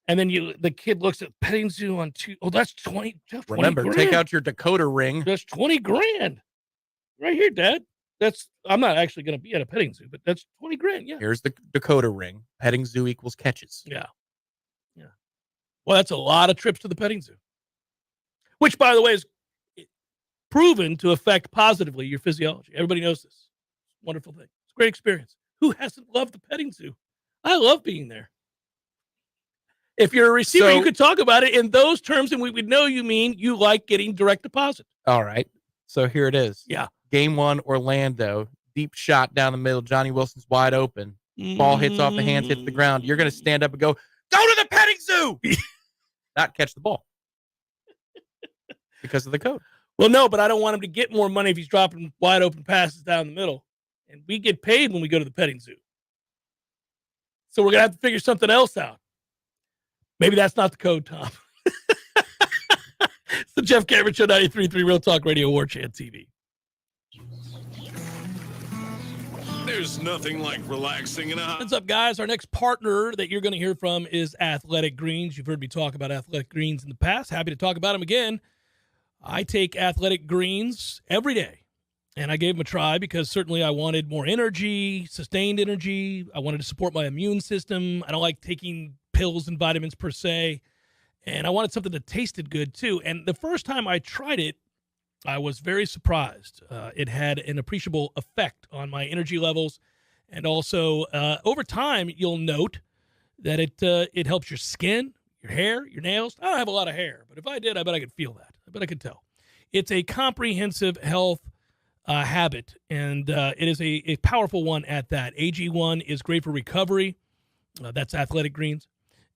And then the kid looks at petting zoo on Tuesday. Oh, that's 20. Remember, take out your Dakota ring. That's $20,000 right here, Dad. I'm not actually going to be at a petting zoo, but that's $20,000. Yeah. Here's the Dakota ring. Petting zoo equals catches. Yeah. Yeah. Well, that's a lot of trips to the petting zoo, which, by the way, is proven to affect positively your physiology. Everybody knows this. Wonderful thing. It's a great experience. Who hasn't loved the petting zoo? I love being there. If you're a receiver, you could talk about it in those terms, and we would know you mean you like getting direct deposit. All right. So here it is. Yeah. Game 1, Orlando. Deep shot down the middle. Johnny Wilson's wide open. Ball hits off the hands, hits the ground. You're going to stand up and go to the petting zoo! Not catch the ball. Because of the code. Well, no, but I don't want him to get more money if he's dropping wide open passes down the middle. And we get paid when we go to the petting zoo. So we're going to have to figure something else out. Maybe that's not the code, Tom. It's the Jeff Cameron Show, 93.3 Real Talk Radio, Warchant TV. There's nothing like relaxing in a hot. What's up, guys? Our next partner that you're going to hear from is Athletic Greens. You've heard me talk about Athletic Greens in the past. Happy to talk about them again. I take Athletic Greens every day. And I gave them a try because certainly I wanted more energy, sustained energy. I wanted to support my immune system. I don't like taking pills and vitamins per se. And I wanted something that tasted good too. And the first time I tried it, I was very surprised. It had an appreciable effect on my energy levels. And also, over time, you'll note that it helps your skin, your hair, your nails. I don't have a lot of hair, but if I did, I bet I could feel that. I bet I could tell. It's a comprehensive health habit, and it is a powerful one at that. AG1 is great for recovery. That's Athletic Greens.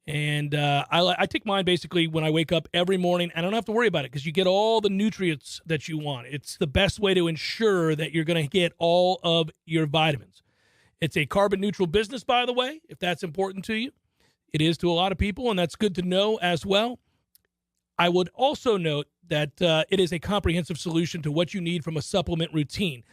And I take mine basically when I wake up every morning. I don't have to worry about it because you get all the nutrients that you want. It's the best way to ensure that you're going to get all of your vitamins. It's a carbon neutral business, by the way, if that's important to you. It is to a lot of people, and that's good to know as well. I would also note that it is a comprehensive solution to what you need from a supplement routine.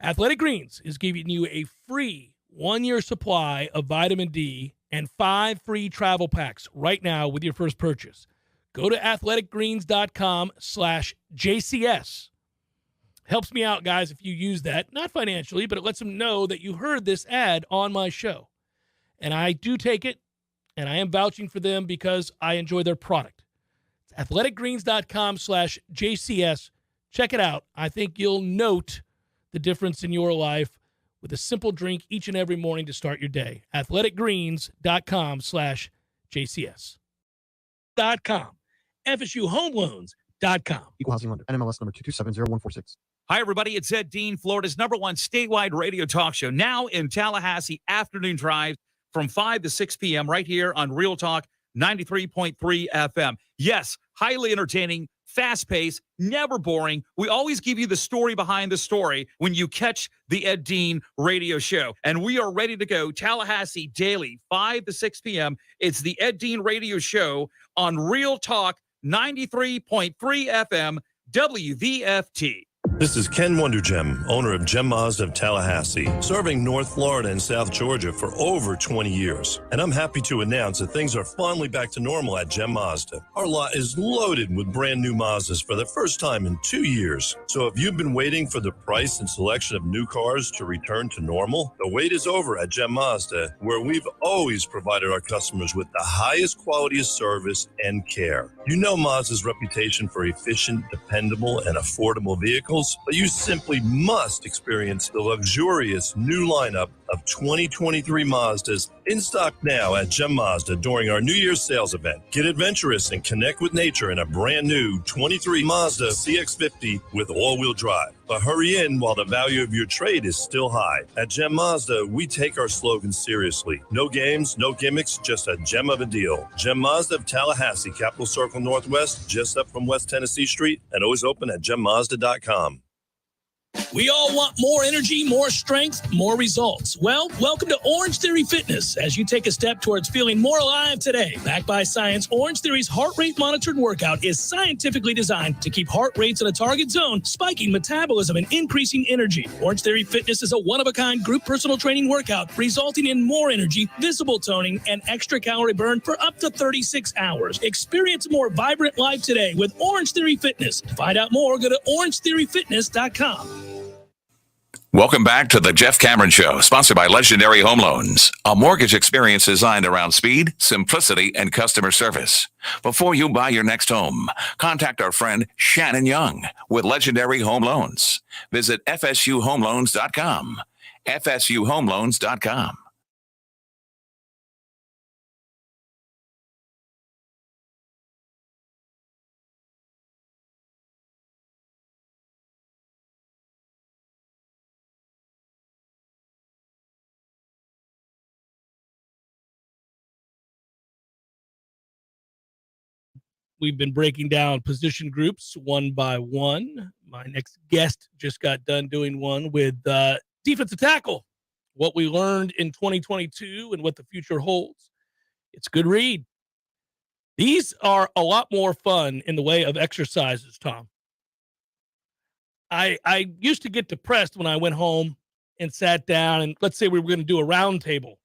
Athletic Greens is giving you a free 1-year supply of vitamin D and 5 free travel packs right now with your first purchase. Go to athleticgreens.com/JCS. Helps me out, guys, if you use that. Not financially, but it lets them know that you heard this ad on my show. And I do take it, and I am vouching for them because I enjoy their product. It's athleticgreens.com/JCS. Check it out. I think you'll note the difference in your life with a simple drink each and every morning to start your day. athleticgreens.com/JCS. FSUHomeLoans.com. Equal housing lender. NMLS number 2270146. Hi, everybody. It's Ed Dean, Florida's #1 statewide radio talk show, now in Tallahassee afternoon drives from 5 to 6 p.m. right here on Real Talk 93.3 FM. Yes, highly entertaining, fast-paced, never boring. We always give you the story behind the story when you catch the Ed Dean radio show. And we are ready to go. Tallahassee daily, 5 to 6 p.m. It's the Ed Dean radio show on Real Talk 93.3 FM, WVFT. This is Ken Wondergem, owner of Gem Mazda of Tallahassee, serving North Florida and South Georgia for over 20 years. And I'm happy to announce that things are finally back to normal at Gem Mazda. Our lot is loaded with brand new Mazdas for the first time in 2 years. So if you've been waiting for the price and selection of new cars to return to normal, the wait is over at Gem Mazda, where we've always provided our customers with the highest quality of service and care. You know Mazda's reputation for efficient, dependable, and affordable vehicles, but you simply must experience the luxurious new lineup of 2023 Mazdas in stock now at Gem Mazda during our New Year's sales event. Get adventurous and connect with nature in a brand new 23 Mazda CX-50 with all-wheel drive. But hurry in while the value of your trade is still high. At Gem Mazda, we take our slogan seriously. No games, no gimmicks, just a gem of a deal. Gem Mazda of Tallahassee, Capitol Circle Northwest, just up from West Tennessee Street, and always open at gemmazda.com. We all want more energy, more strength, more results. Well, welcome to Orange Theory Fitness as you take a step towards feeling more alive today. Backed by science, Orange Theory's heart rate monitored workout is scientifically designed to keep heart rates in a target zone, spiking metabolism and increasing energy. Orange Theory Fitness is a one-of-a-kind group personal training workout resulting in more energy, visible toning, and extra calorie burn for up to 36 hours. Experience a more vibrant life today with Orange Theory Fitness. To find out more, go to orangetheoryfitness.com. Welcome back to the Jeff Cameron Show, sponsored by Legendary Home Loans, a mortgage experience designed around speed, simplicity, and customer service. Before you buy your next home, contact our friend Shannon Young with Legendary Home Loans. Visit FSUHomeLoans.com. FSUHomeLoans.com. We've been breaking down position groups one by one. My next guest just got done doing one with defensive tackle, what we learned in 2022 and what the future holds. It's a good read. These are a lot more fun in the way of exercises, Tom. I used to get depressed when I went home and sat down and let's say we were going to do a round table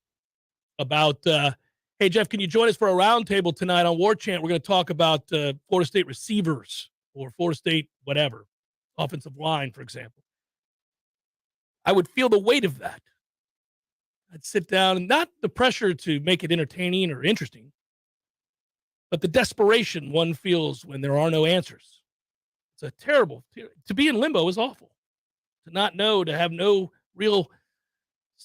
about hey, Jeff, can you join us for a roundtable tonight on Warchant? We're going to talk about Florida State receivers or Florida State whatever, offensive line, for example. I would feel the weight of that. I'd sit down, and not the pressure to make it entertaining or interesting, but the desperation one feels when there are no answers. It's a terrible, to be in limbo is awful. To not know, to have no real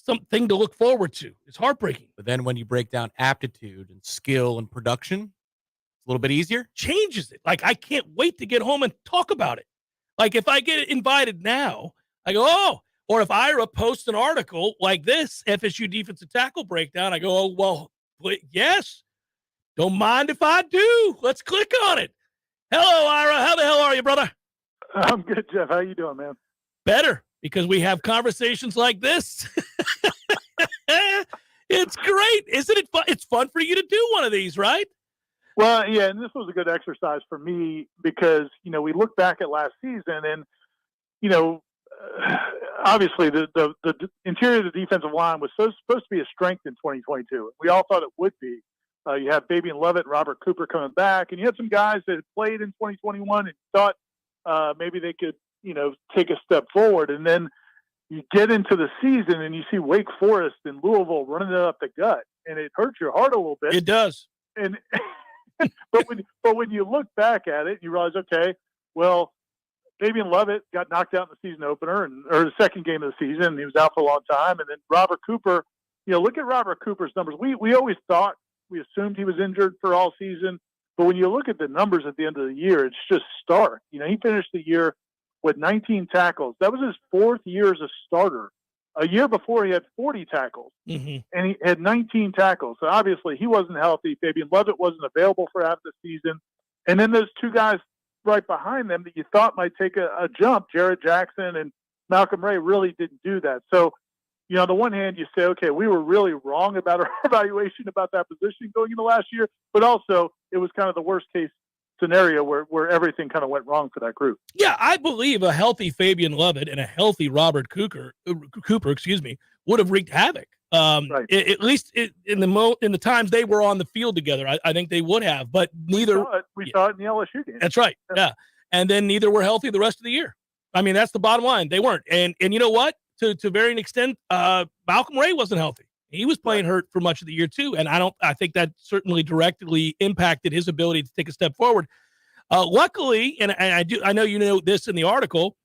something to look forward to. It's heartbreaking. But then when you break down aptitude and skill and production, it's a little bit easier. Changes it. Like, I can't wait to get home and talk about it. Like, if I get invited now, I go, oh. Or if Ira posts an article like this, FSU defensive tackle breakdown, I go, oh, well, yes. Don't mind if I do. Let's click on it. Hello, Ira. How the hell are you, brother? I'm good, Jeff. How you doing, man? Better, because we have conversations like this. It's great. Isn't it fun? It's fun for you to do one of these, right? Well, yeah, and this was a good exercise for me because, we look back at last season and, obviously the interior of the defensive line was supposed to be a strength in 2022. We all thought it would be. You have Fabian Lovett, Robert Cooper coming back, and you had some guys that had played in 2021 and thought maybe they could, take a step forward. And then you get into the season and you see Wake Forest and Louisville running it up the gut, and it hurts your heart a little bit. It does. And but when you look back at it, you realize, okay, well, Fabian Lovett got knocked out in the season opener or the second game of the season, and he was out for a long time. And then Robert Cooper, look at Robert Cooper's numbers. We always thought, we assumed he was injured for all season, but when you look at the numbers at the end of the year, it's just stark. He finished the year with 19 tackles. That was his fourth year as a starter. A year before, he had 40 tackles, and he had 19 tackles. So obviously, he wasn't healthy. Fabian Lovett wasn't available for half the season. And then those two guys right behind them that you thought might take a jump, Jared Jackson and Malcolm Ray, really didn't do that. So, on the one hand, you say, okay, we were really wrong about our evaluation about that position going into last year, but also it was kind of the worst case scenario where everything kind of went wrong for that group. Yeah, I believe a healthy Fabian Lovett and a healthy Robert Cooper, would have wreaked havoc. Right. At least in the times they were on the field together, I think they would have. But neither we saw it in the LSU game. That's right. Yeah, and then neither were healthy the rest of the year. I mean, that's the bottom line. They weren't. And you know what? To varying extent, Malcolm Ray wasn't healthy. He was playing hurt for much of the year too, and I think that certainly directly impacted his ability to take a step forward. Luckily, and I know you know this in the article,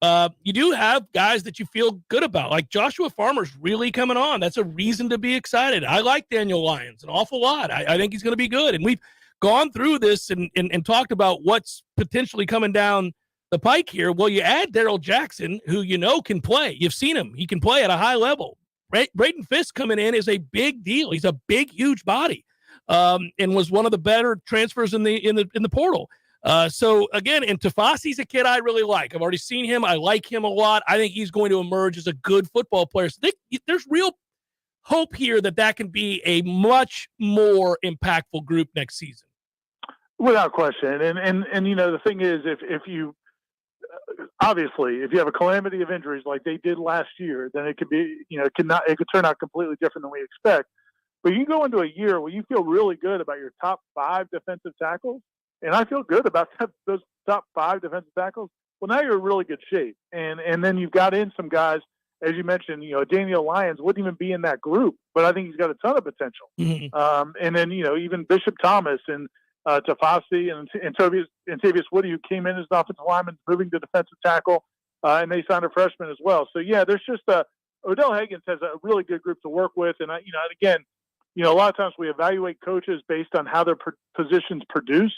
you do have guys that you feel good about, like Joshua Farmer's really coming on. That's a reason to be excited. I like Daniel Lyons an awful lot. I think he's going to be good, and we've gone through this and talked about what's potentially coming down the pike here. Well, you add Darrell Jackson, who can play. You've seen him; he can play at a high level. Braden Fisk coming in is a big deal. He's a big, huge body, and was one of the better transfers in the portal. So again, and Tafasi's a kid I really like. I've already seen him. I like him a lot. I think he's going to emerge as a good football player. So there's real hope here that can be a much more impactful group next season. Without question. And the thing is, if you obviously, if you have a calamity of injuries like they did last year, then it could be, it could turn out completely different than we expect. But you go into a year where you feel really good about your top 5 defensive tackles, and I feel good about those top 5 defensive tackles. Well, now you're in really good shape, and then you've got in some guys, as you mentioned. Daniel Lyons wouldn't even be in that group, but I think he's got a ton of potential. Mm-hmm. And then even Bishop Thomas and Tafasi and Tavius Woody, who came in as an offensive lineman, moving to defensive tackle, and they signed a freshman as well. So yeah, there's just Odell Higgins has a really good group to work with, and again, a lot of times we evaluate coaches based on how their positions produce.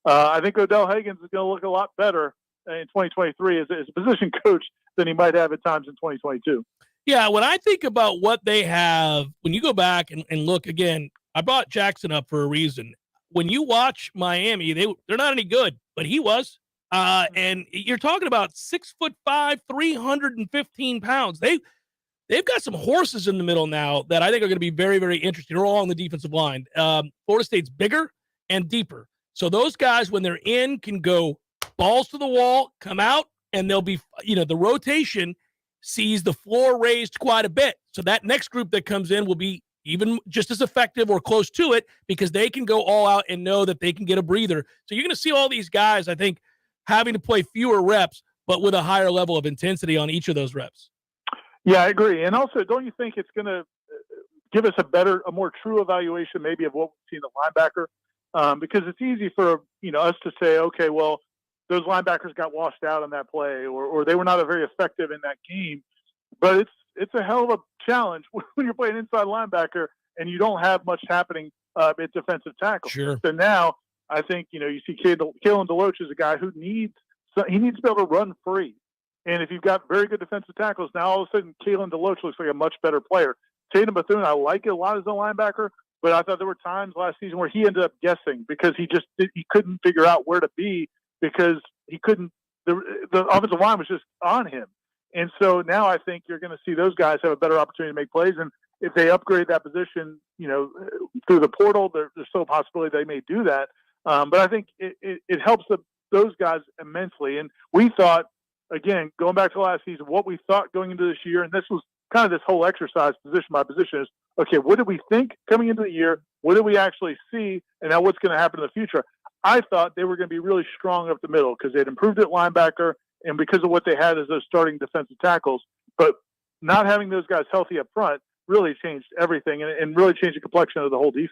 I think Odell Higgins is going to look a lot better in 2023 as a position coach than he might have at times in 2022. Yeah, when I think about what they have, when you go back and look again, I brought Jackson up for a reason. When you watch Miami, they're not any good, but he was. And you're talking about 6'5", 315 pounds. They've got some horses in the middle now that I think are going to be very, very interesting. They're all on the defensive line. Florida State's bigger and deeper. So those guys, when they're in, can go balls to the wall, come out, and they'll be, the rotation sees the floor raised quite a bit. So that next group that comes in will be even just as effective or close to it because they can go all out and know that they can get a breather. So you're going to see all these guys, I think, having to play fewer reps, but with a higher level of intensity on each of those reps. Yeah, I agree. And also, don't you think it's going to give us a more true evaluation maybe of what we've seen at linebacker? Because it's easy for, us to say, okay, well, those linebackers got washed out on that play or they were not very effective in that game. But it's a hell of a challenge when you're playing inside linebacker and you don't have much happening at defensive tackle. Sure. So now I think, you see Kalen DeLoach is a guy who needs to be able to run free. And if you've got very good defensive tackles, now all of a sudden Kalen DeLoach looks like a much better player. Tatum Bethune, I like it a lot as a linebacker, but I thought there were times last season where he ended up guessing because he couldn't figure out where to be because he couldn't. The offensive line was just on him. And so now I think you're going to see those guys have a better opportunity to make plays. And if they upgrade that position, through the portal, there's still a possibility they may do that. But I think it helps those guys immensely. And we thought, again, going back to last season, what we thought going into this year, and this was kind of this whole exercise position by position is, okay, what did we think coming into the year? What did we actually see? And now what's going to happen in the future? I thought they were going to be really strong up the middle because they'd improved at linebacker and because of what they had as those starting defensive tackles. But not having those guys healthy up front really changed everything and really changed the complexion of the whole defense.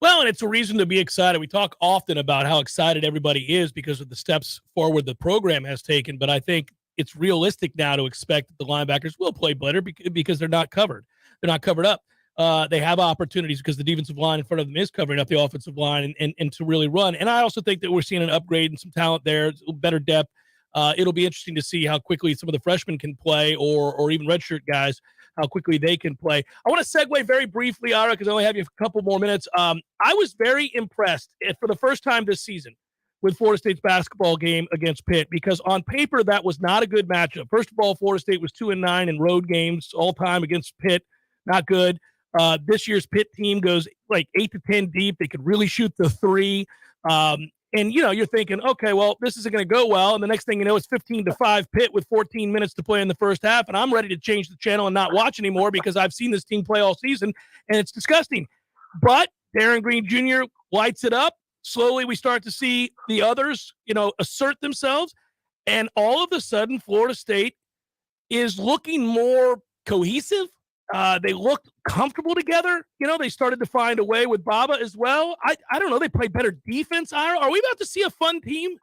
Well, and it's a reason to be excited. We talk often about how excited everybody is because of the steps forward the program has taken, but I think it's realistic now to expect that the linebackers will play better because they're not covered. They're not covered up. They have opportunities because the defensive line in front of them is covering up the offensive line and to really run. And I also think that we're seeing an upgrade and some talent there, better depth. It'll be interesting to see how quickly some of the freshmen can play or even redshirt guys, how quickly they can play. I want to segue very briefly, Ira, because I only have you for a couple more minutes. I was very impressed for the first time this season with Florida State's basketball game against Pitt because on paper that was not a good matchup. First of all, Florida State was 2-9 in road games all time against Pitt. Not good. This year's Pitt team goes like 8 to 10 deep. They could really shoot the three. And, you're thinking, okay, well, this isn't going to go well. And the next thing you know, it's 15-5 Pitt with 14 minutes to play in the first half. And I'm ready to change the channel and not watch anymore because I've seen this team play all season, and it's disgusting. But Darren Green Jr. lights it up. Slowly we start to see the others, assert themselves. And all of a sudden, Florida State is looking more cohesive. They looked comfortable together. They started to find a way with Baba as well. I don't know. They played better defense. Are we about to see a fun team?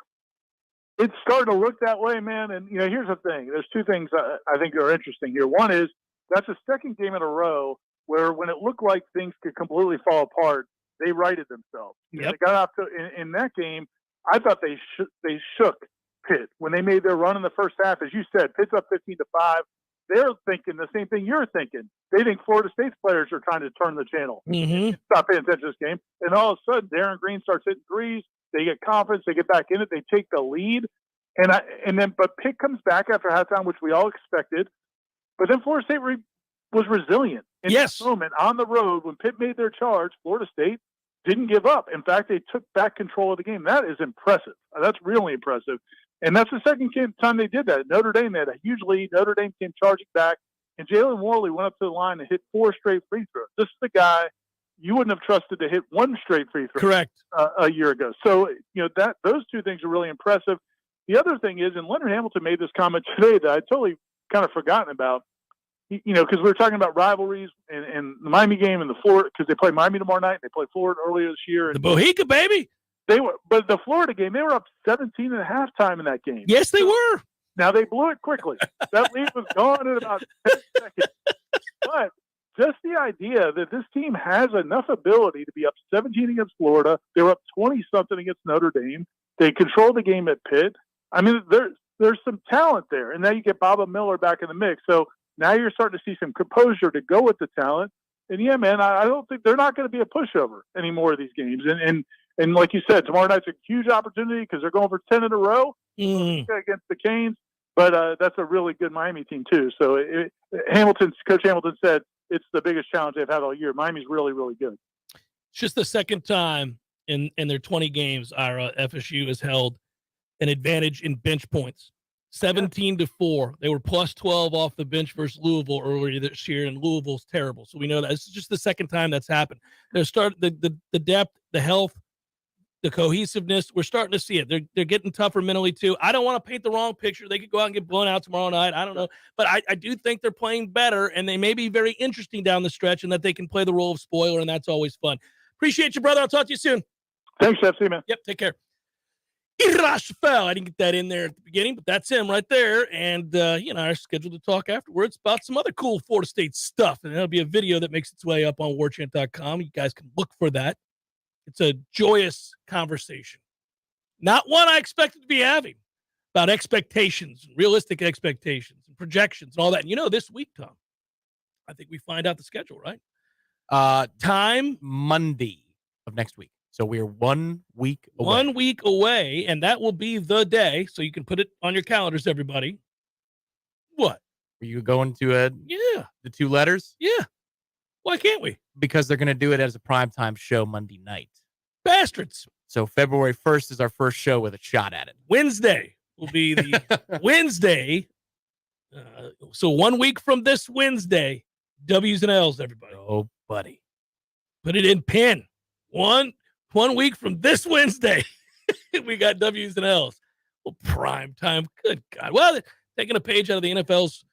It's starting to look that way, man. And, here's the thing. There's two things I think are interesting here. One is that's the second game in a row where when it looked like things could completely fall apart, they righted themselves. Yep. They got off to in that game. I thought they shook Pitt when they made their run in the first half. As you said, Pitt's up 15-5. They're thinking the same thing you're thinking. They think Florida State's players are trying to turn the channel. Mm-hmm. Stop paying attention to this game. And all of a sudden, Darren Green starts hitting threes. They get confidence. They get back in it. They take the lead. But Pitt comes back after halftime, which we all expected. But then Florida State was resilient. In this moment, on the road, when Pitt made their charge, Florida State didn't give up. In fact, they took back control of the game. That is impressive. That's really impressive. And that's the second time they did that. At Notre Dame, they had a huge lead. Notre Dame came charging back, and Jalen Worley went up to the line and hit 4 straight free throws. This is the guy you wouldn't have trusted to hit 1 straight free throw. Correct. A year ago. So, those two things are really impressive. The other thing is, and Leonard Hamilton made this comment today that I totally kind of forgotten about, because we were talking about rivalries and the Miami game and the Florida, because they play Miami tomorrow night. They play Florida earlier this year. The Bohica, baby. But the Florida game, they were up 17 at halftime in that game. Yes, they were. Now they blew it quickly. That lead was gone in about 10 seconds. But just the idea that this team has enough ability to be up 17 against Florida. They were up 20-something against Notre Dame. They controlled the game at Pitt. I mean, there's some talent there. And now you get Baba Miller back in the mix. So now you're starting to see some composure to go with the talent. And yeah, man, I don't think they're not going to be a pushover anymore of these games. And like you said, tomorrow night's a huge opportunity because they're going for 10 in a row against the Canes. But that's a really good Miami team too. So Coach Hamilton said it's the biggest challenge they've had all year. Miami's really, really good. It's just the second time in their 20 games, Ira, FSU has held an advantage in bench points. 17-4. They were plus 12 off the bench versus Louisville earlier this year, and Louisville's terrible. So we know that this is just the second time that's happened. The depth, the health, the cohesiveness, we're starting to see it. They're getting tougher mentally too. I don't want to paint the wrong picture. They could go out and get blown out tomorrow night. I don't know. But I do think they're playing better, and they may be very interesting down the stretch, and that they can play the role of spoiler, and that's always fun. Appreciate you, brother. I'll talk to you soon. Thanks, FC, man. Yep, take care. Irashfel. I didn't get that in there at the beginning, but that's him right there. And he and I are scheduled to talk afterwards about some other cool Florida State stuff. And there'll be a video that makes its way up on warchant.com. You guys can look for that. It's a joyous conversation. Not one I expected to be having, about expectations, realistic expectations, and projections, and all that. And this week, Tom, I think we find out the schedule, right? Time Monday of next week. So we're 1 week away. 1 week away, and that will be the day. So you can put it on your calendars, everybody. What? Are you going to the 2 letters? Yeah. Why can't we? Because they're going to do it as a primetime show Monday night. Bastards. So February 1st is our first show with a shot at it. Wednesday will be the Wednesday. So 1 week from this Wednesday, W's and L's, everybody. Oh, buddy. Put it in pen. One week from this Wednesday, we got W's and L's. Well, prime time. Good God. Well, taking a page out of the NFL's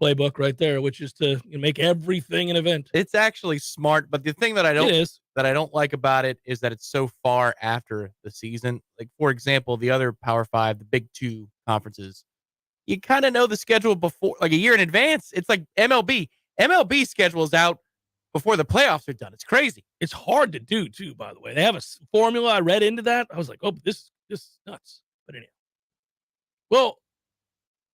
playbook right there, which is to make everything an event. It's actually smart, but the thing that I don't like about it is that it's so far after the season. Like, for example, the other Power 5, the Big 2 conferences, you kind of know the schedule before, like a year in advance. It's like MLB. MLB schedule is out before the playoffs are done. It's crazy. It's hard to do too, by the way. They have a formula. I read into that. I was like, oh, this is nuts. But anyhow. Well,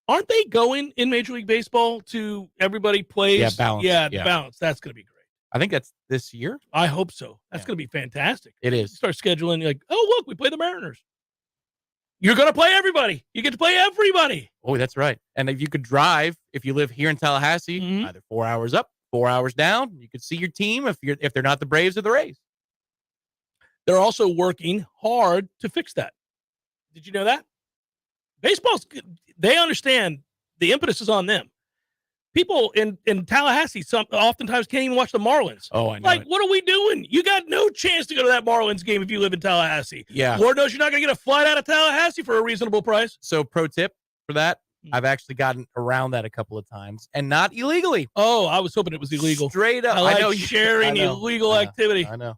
aren't they going in Major League Baseball to everybody plays? Yeah, balance. Yeah, balance. That's going to be great. I think that's this year. I hope so. That's going to be fantastic. It is. Start scheduling. You're like, oh, look, we play the Mariners. You're going to play everybody. You get to play everybody. Oh, that's right. And if you could drive, if you live here in Tallahassee, either 4 hours up, 4 hours down, you could see your team if they're not the Braves or the Rays. They're also working hard to fix that. Did you know that? Baseball's, they understand the impetus is on them. People in Tallahassee oftentimes can't even watch the Marlins. Oh, I know. Like, what are we doing? You got no chance to go to that Marlins game if you live in Tallahassee. Yeah. Lord knows you're not going to get a flight out of Tallahassee for a reasonable price. So, pro tip for that, I've actually gotten around that a couple of times, and not illegally. Oh, I was hoping it was illegal. Straight up. I know you sharing illegal activity. I know.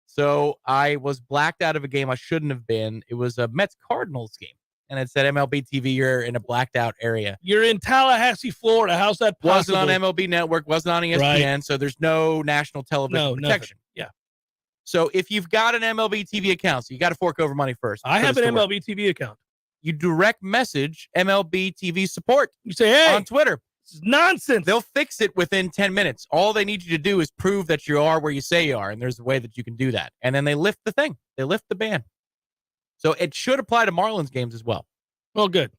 So I was blacked out of a game I shouldn't have been. It was a Mets-Cardinals game, and it said MLB TV, you're in a blacked out area. You're in Tallahassee, Florida. How's that possible? Wasn't on MLB Network, wasn't on ESPN, Right. so there's no national television protection. Yeah. So if you've got an MLB TV account, so you got to fork over money first. I have an MLB TV account. You direct message MLB TV support. You say, hey, on Twitter. This is nonsense. They'll fix it within 10 minutes. All they need you to do is prove that you are where you say you are, and there's a way that you can do that. And then they lift the thing. They lift the ban. So it should apply to Marlins games as well. Well, good.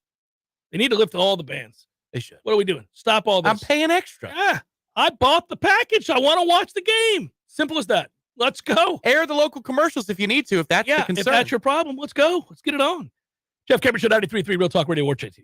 They need to lift all the bans. They should. What are we doing? Stop all this. I'm paying extra. Yeah. I bought the package. I want to watch the game. Simple as that. Let's go. Air the local commercials if you need to, if that's the concern. If that's your problem, let's go. Let's get it on. Jeff Cameron Show, 93.3 Real Talk Radio, Warchant.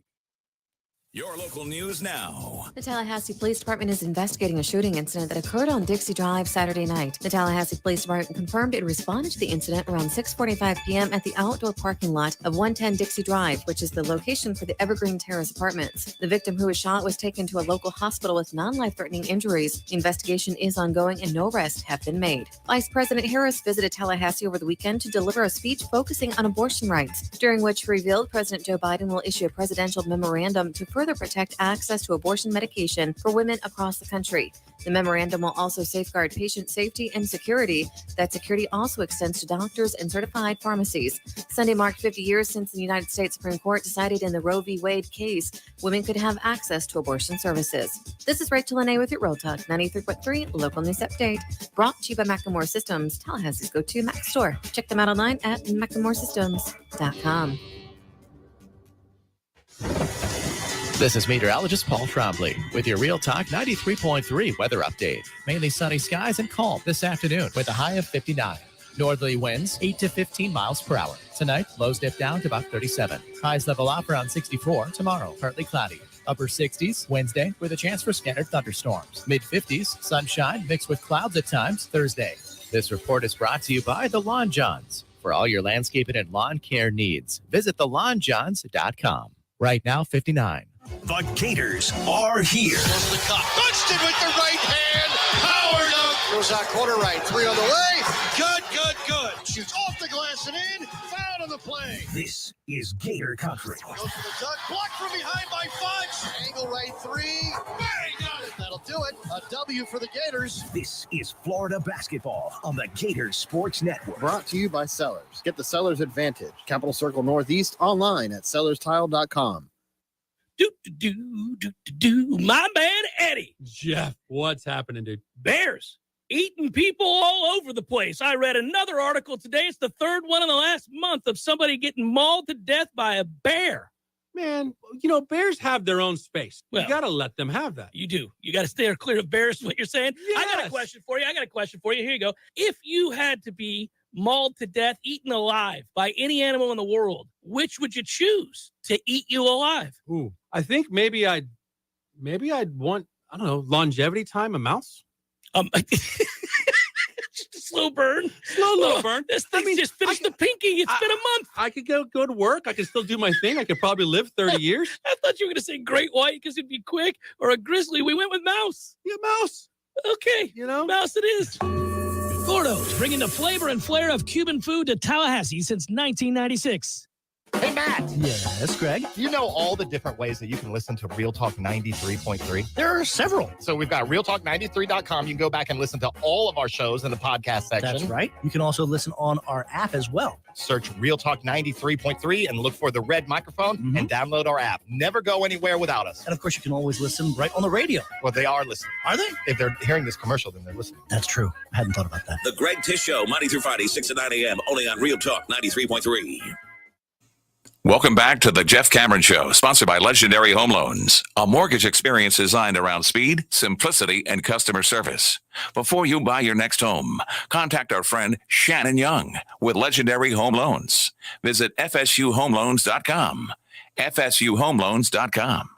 Your local news now. The Tallahassee Police Department is investigating a shooting incident that occurred on Dixie Drive Saturday night. The Tallahassee Police Department confirmed it responded to the incident around 6:45 p.m. at the outdoor parking lot of 110 Dixie Drive, which is the location for the Evergreen Terrace apartments. The victim who was shot was taken to a local hospital with non-life-threatening injuries. The investigation is ongoing and no arrests have been made. Vice President Harris visited Tallahassee over the weekend to deliver a speech focusing on abortion rights, during which he revealed President Joe Biden will issue a presidential memorandum to further protect access to abortion medication for women across the country. The memorandum will also safeguard patient safety and security. That security also extends to doctors and certified pharmacies. Sunday marked 50 years since the United States Supreme Court decided in the Roe v. Wade case women could have access to abortion services. This is Rachel Lene with your Real Talk 93.3 Local News Update. Brought to you by Macklemore Systems, Tallahassee's go-to Mac store. Check them out online at MacklemoreSystems.com. This is meteorologist Paul Trombley with your Real Talk 93.3 weather update. Mainly sunny skies and calm this afternoon with a high of 59. Northerly winds 8 to 15 miles per hour. Tonight, lows dip down to about 37. Highs level off around 64. Tomorrow, partly cloudy. Upper 60s Wednesday with a chance for scattered thunderstorms. Mid 50s, sunshine mixed with clouds at times Thursday. This report is brought to you by The Lawn Johns. For all your landscaping and lawn care needs, visit thelawnjohns.com. Right now, 59. The Gators are here. Goes to the cup. Punched it with the right hand. Powered up. Goes out corner right. 3 on the way. Good. shoots off the glass and in. Foul on the play. This is Gator Country. Goes for the dunk. Blocked from behind by Fudge. Angle right three. Bang! Got it. That'll do it. A W for the Gators. This is Florida basketball on the Gators Sports Network. Brought to you by Sellers. Get the Sellers advantage. Capital Circle Northeast online at sellerstile.com. My man Eddie. Jeff, what's happening, dude? Bears eating people all over the place. I read another article today. It's the third one in the last month of somebody getting mauled to death by a bear. Man, bears have their own space. Well, you got to let them have that. You do. You got to stay clear of bears, is what you're saying? Yes. I got a question for you. Here you go. If you had to be mauled to death, eaten alive by any animal in the world, which would you choose to eat you alive? Ooh, I think maybe I'd want, I don't know, longevity time, a mouse. Just a slow burn. Slow burn. This thing just finished the pinky. It's been a month. I could go to work. I could still do my thing. I could probably live 30 years. I thought you were going to say great white because it'd be quick, or a grizzly. We went with mouse. Yeah, mouse. Okay. Mouse it is. Gordo's bringing the flavor and flair of Cuban food to Tallahassee since 1996. Hey, Matt. Yes, Greg. Do you know all the different ways that you can listen to Real Talk 93.3? There are several. So we've got realtalk93.com. You can go back and listen to all of our shows in the podcast section. That's right. You can also listen on our app as well. Search Real Talk 93.3 and look for the red microphone and download our app. Never go anywhere without us. And of course, you can always listen right on the radio. Well, they are listening. Are they? If they're hearing this commercial, then they're listening. That's true. I hadn't thought about that. The Greg Tish Show, Monday through Friday, 6 to 9 a.m., only on Real Talk 93.3. Welcome back to the Jeff Cameron Show, sponsored by Legendary Home Loans, a mortgage experience designed around speed, simplicity, and customer service. Before you buy your next home, contact our friend Shannon Young with Legendary Home Loans. Visit FSUHomeLoans.com. FSUHomeLoans.com.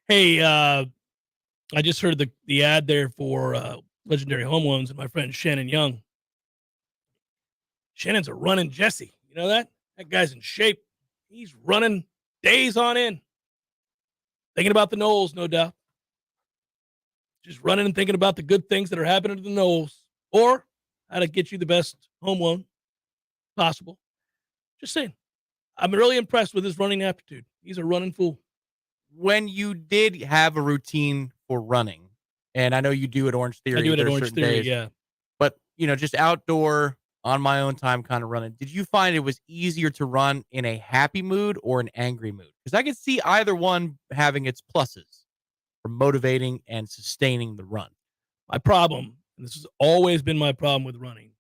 Hey, I just heard the ad there for Legendary Home Loans and my friend Shannon Young. Shannon's a running Jesse. You know that? That guy's in shape. He's running days on end. Thinking about the Noles, no doubt. Just running and thinking about the good things that are happening to the Noles, or how to get you the best home loan possible. Just saying. I'm really impressed with his running aptitude. He's a running fool. When you did have a routine for running, and I know you do at Orange Theory. I do it at there's Orange certain Theory, days, yeah. But, just outdoor, on my own time kind of running, did you find it was easier to run in a happy mood or an angry mood? Because I could see either one having its pluses for motivating and sustaining the run. My problem, and this has always been my problem with running,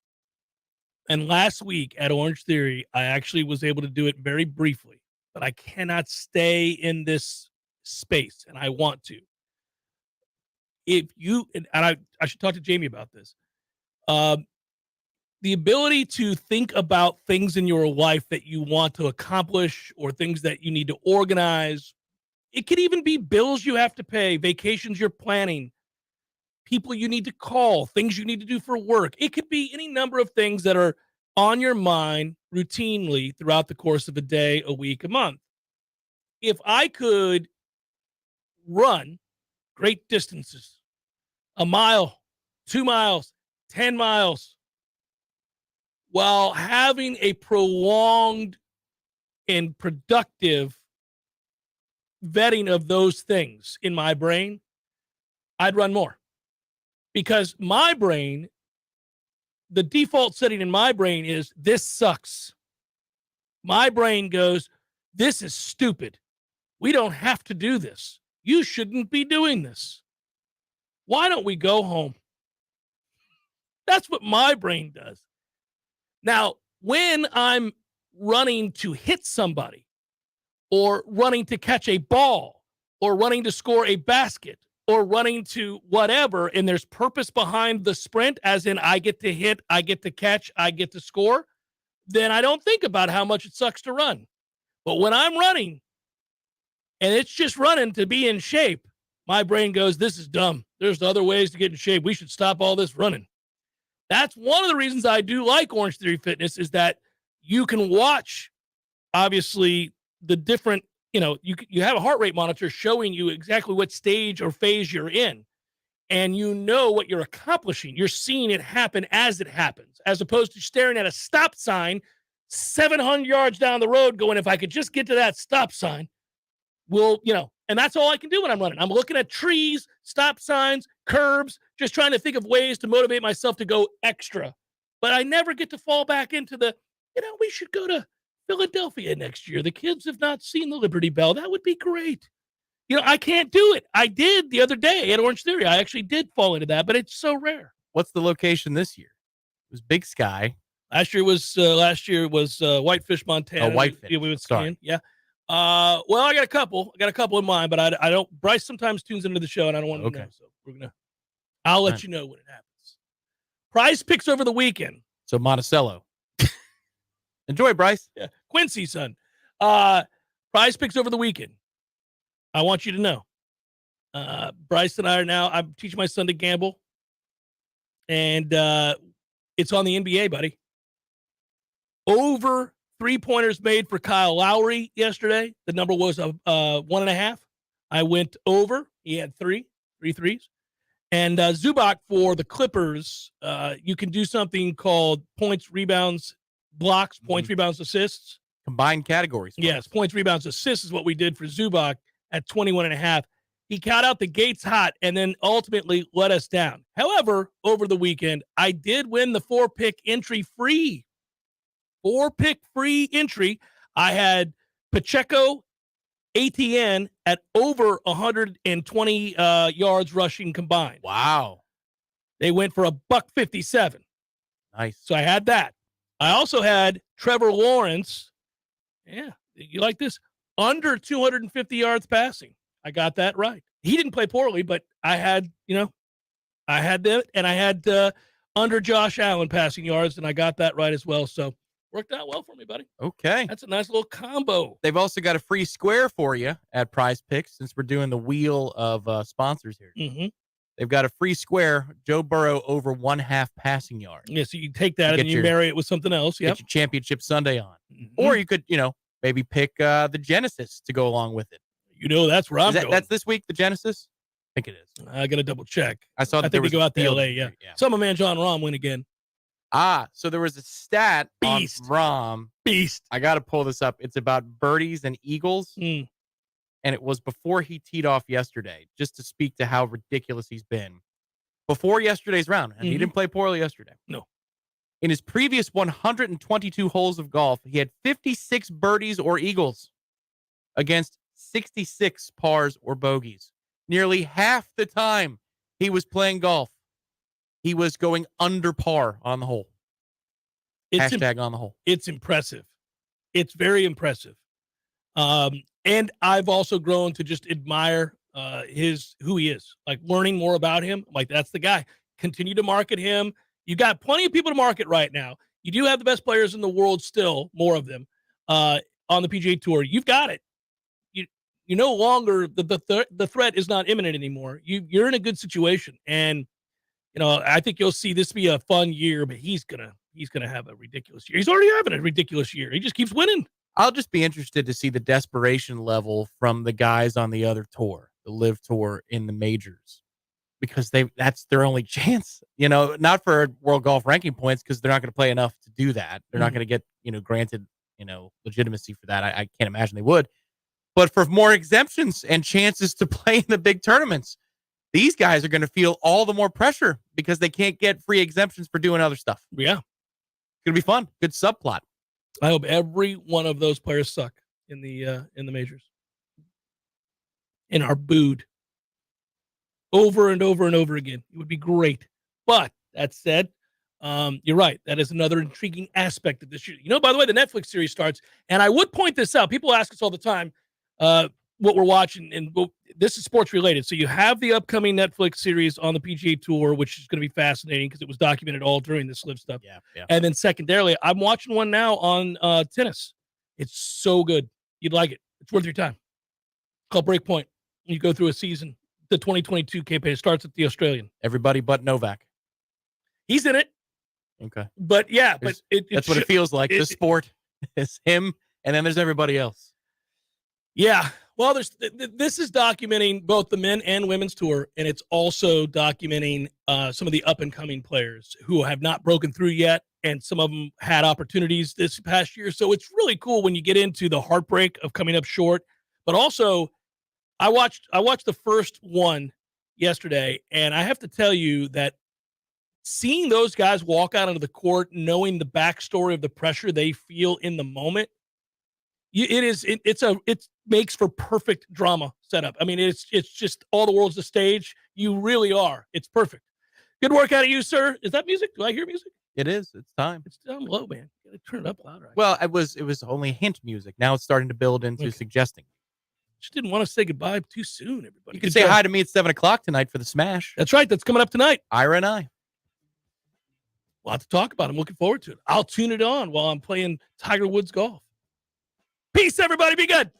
and last week at Orange Theory, I actually was able to do it very briefly, but I cannot stay in this space, and I want to. If you, and I should talk to Jamie about this, the ability to think about things in your life that you want to accomplish or things that you need to organize. It could even be bills you have to pay, vacations you're planning, people you need to call, things you need to do for work. It could be any number of things that are on your mind routinely throughout the course of a day, a week, a month. If I could run great distances, a mile, 2 miles, 10 miles, while having a prolonged and productive vetting of those things in my brain, I'd run more. Because my brain, the default setting in my brain is, this sucks. My brain goes, this is stupid. We don't have to do this. You shouldn't be doing this. Why don't we go home? That's what my brain does. Now, when I'm running to hit somebody, or running to catch a ball, or running to score a basket, or running to whatever, and there's purpose behind the sprint, as in I get to hit, I get to catch, I get to score, then I don't think about how much it sucks to run. But when I'm running and it's just running to be in shape, my brain goes, this is dumb. There's other ways to get in shape. We should stop all this running. That's one of the reasons I do like Orange Theory Fitness is that you can watch, obviously, the different, you have a heart rate monitor showing you exactly what stage or phase you're in. And you know what you're accomplishing. You're seeing it happen as it happens, as opposed to staring at a stop sign 700 yards down the road going, if I could just get to that stop sign, and that's all I can do when I'm running. I'm looking at trees, stop signs, curbs, just trying to think of ways to motivate myself to go extra. But I never get to fall back into we should go to Philadelphia next year. The kids have not seen the Liberty Bell. That would be great. I can't do it. I did the other day at Orange Theory. I actually did fall into that, but it's so rare. What's the location this year? It was Big Sky. Last year was Whitefish, Montana. Whitefish. We went skiing. Yeah. Well, I got a couple in mind, but I don't. Bryce sometimes tunes into the show, and I don't want to know. So I'll let you know when it happens. Prize picks over the weekend. So Monticello. Enjoy, Bryce. Yeah, Quincy, son. Prize picks over the weekend. I want you to know. Bryce and I are now. I'm teaching my son to gamble, and it's on the NBA, buddy. Over 3-pointers made for Kyle Lowry yesterday. The number was 1.5. I went over. He had three threes. And Zubac for the Clippers, you can do something called points, rebounds, blocks, points, rebounds, assists. Combined categories. Yes, points, rebounds, assists is what we did for Zubac at 21.5. He got out the gates hot and then ultimately let us down. However, over the weekend, I did win the 4-pick entry free. 4-pick free entry. I had Pacheco, ATN at over 120 yards rushing combined. Wow. They went for $157. Nice. So I had that. I also had Trevor Lawrence. Yeah, you like this? Under 250 yards passing. I got that right. He didn't play poorly, but I had that, and I had under Josh Allen passing yards, and I got that right as well. So worked out well for me, buddy. Okay. That's a nice little combo. They've also got a free square for you at Prize Picks since we're doing the wheel of sponsors here. Mm-hmm. They've got a free square, Joe Burrow over 1/2 passing yards. Yeah, so you take that and you marry it with something else. Get your championship Sunday on. Mm-hmm. Or you could, maybe pick the Genesis to go along with it. That's where I'm going. That's this week, the Genesis? I think it is. I got to double check. I saw that I think they go out to LA, yeah. Some of man John Rahm win again. So there was a stat on Rahm. Beast. I got to pull this up. It's about birdies and eagles. Mm. And it was before he teed off yesterday, just to speak to how ridiculous he's been. Before yesterday's round, and he didn't play poorly yesterday. No. In his previous 122 holes of golf, he had 56 birdies or eagles against 66 pars or bogeys. Nearly half the time he was playing golf, he was going under par on the hole. Hashtag on the hole. It's impressive. It's very impressive. And I've also grown to just admire who he is, like learning more about him. Like, that's the guy. Continue to market him. You got plenty of people to market right now. You do have the best players in the world still, more of them, on the PGA Tour. You've got it. You no longer, the threat is not imminent anymore. You're in a good situation. And, I think you'll see this be a fun year, but he's gonna have a ridiculous year. He's already having a ridiculous year. He just keeps winning. I'll just be interested to see the desperation level from the guys on the other tour, the Live Tour in the majors, because that's their only chance, not for world golf ranking points, because they're not going to play enough to do that. They're not going to get, granted, legitimacy for that. I can't imagine they would, but for more exemptions and chances to play in the big tournaments, these guys are going to feel all the more pressure because they can't get free exemptions for doing other stuff. Yeah. It's going to be fun. Good subplot. I hope every one of those players suck in the majors and are booed over and over and over again. It would be great. But that said, you're right. That is another intriguing aspect of this year. By the way, the Netflix series starts, and I would point this out. People ask us all the time, what we're watching, and this is sports related. So you have the upcoming Netflix series on the PGA Tour, which is going to be fascinating because it was documented all during this live stuff. Yeah. And then secondarily, I'm watching one now on tennis. It's so good. You'd like it. It's worth your time. It's called Breakpoint. You go through a season. The 2022 campaign starts at the Australian. Everybody but Novak. He's in it. Okay. But yeah, that's what it feels like. The sport is him, and then there's everybody else. Yeah. Well, this is documenting both the men and women's tour, and it's also documenting some of the up-and-coming players who have not broken through yet, and some of them had opportunities this past year. So it's really cool when you get into the heartbreak of coming up short. But also, I watched the first one yesterday, and I have to tell you that seeing those guys walk out onto the court, knowing the backstory of the pressure they feel in the moment, it makes for perfect drama setup. I mean, it's just all the world's the stage. You really are. It's perfect. Good work out of you, sir. Is that music? Do I hear music? It is. It's time. It's down low, man. You gotta turn it up louder. Well, it was only hint music. Now it's starting to build into suggesting. Just didn't want to say goodbye too soon, everybody. You can say hi to me at 7:00 tonight for the Smash. That's right. That's coming up tonight. Ira and I. A lot to talk about. I'm looking forward to it. I'll tune it on while I'm playing Tiger Woods golf. Peace, everybody. Be good.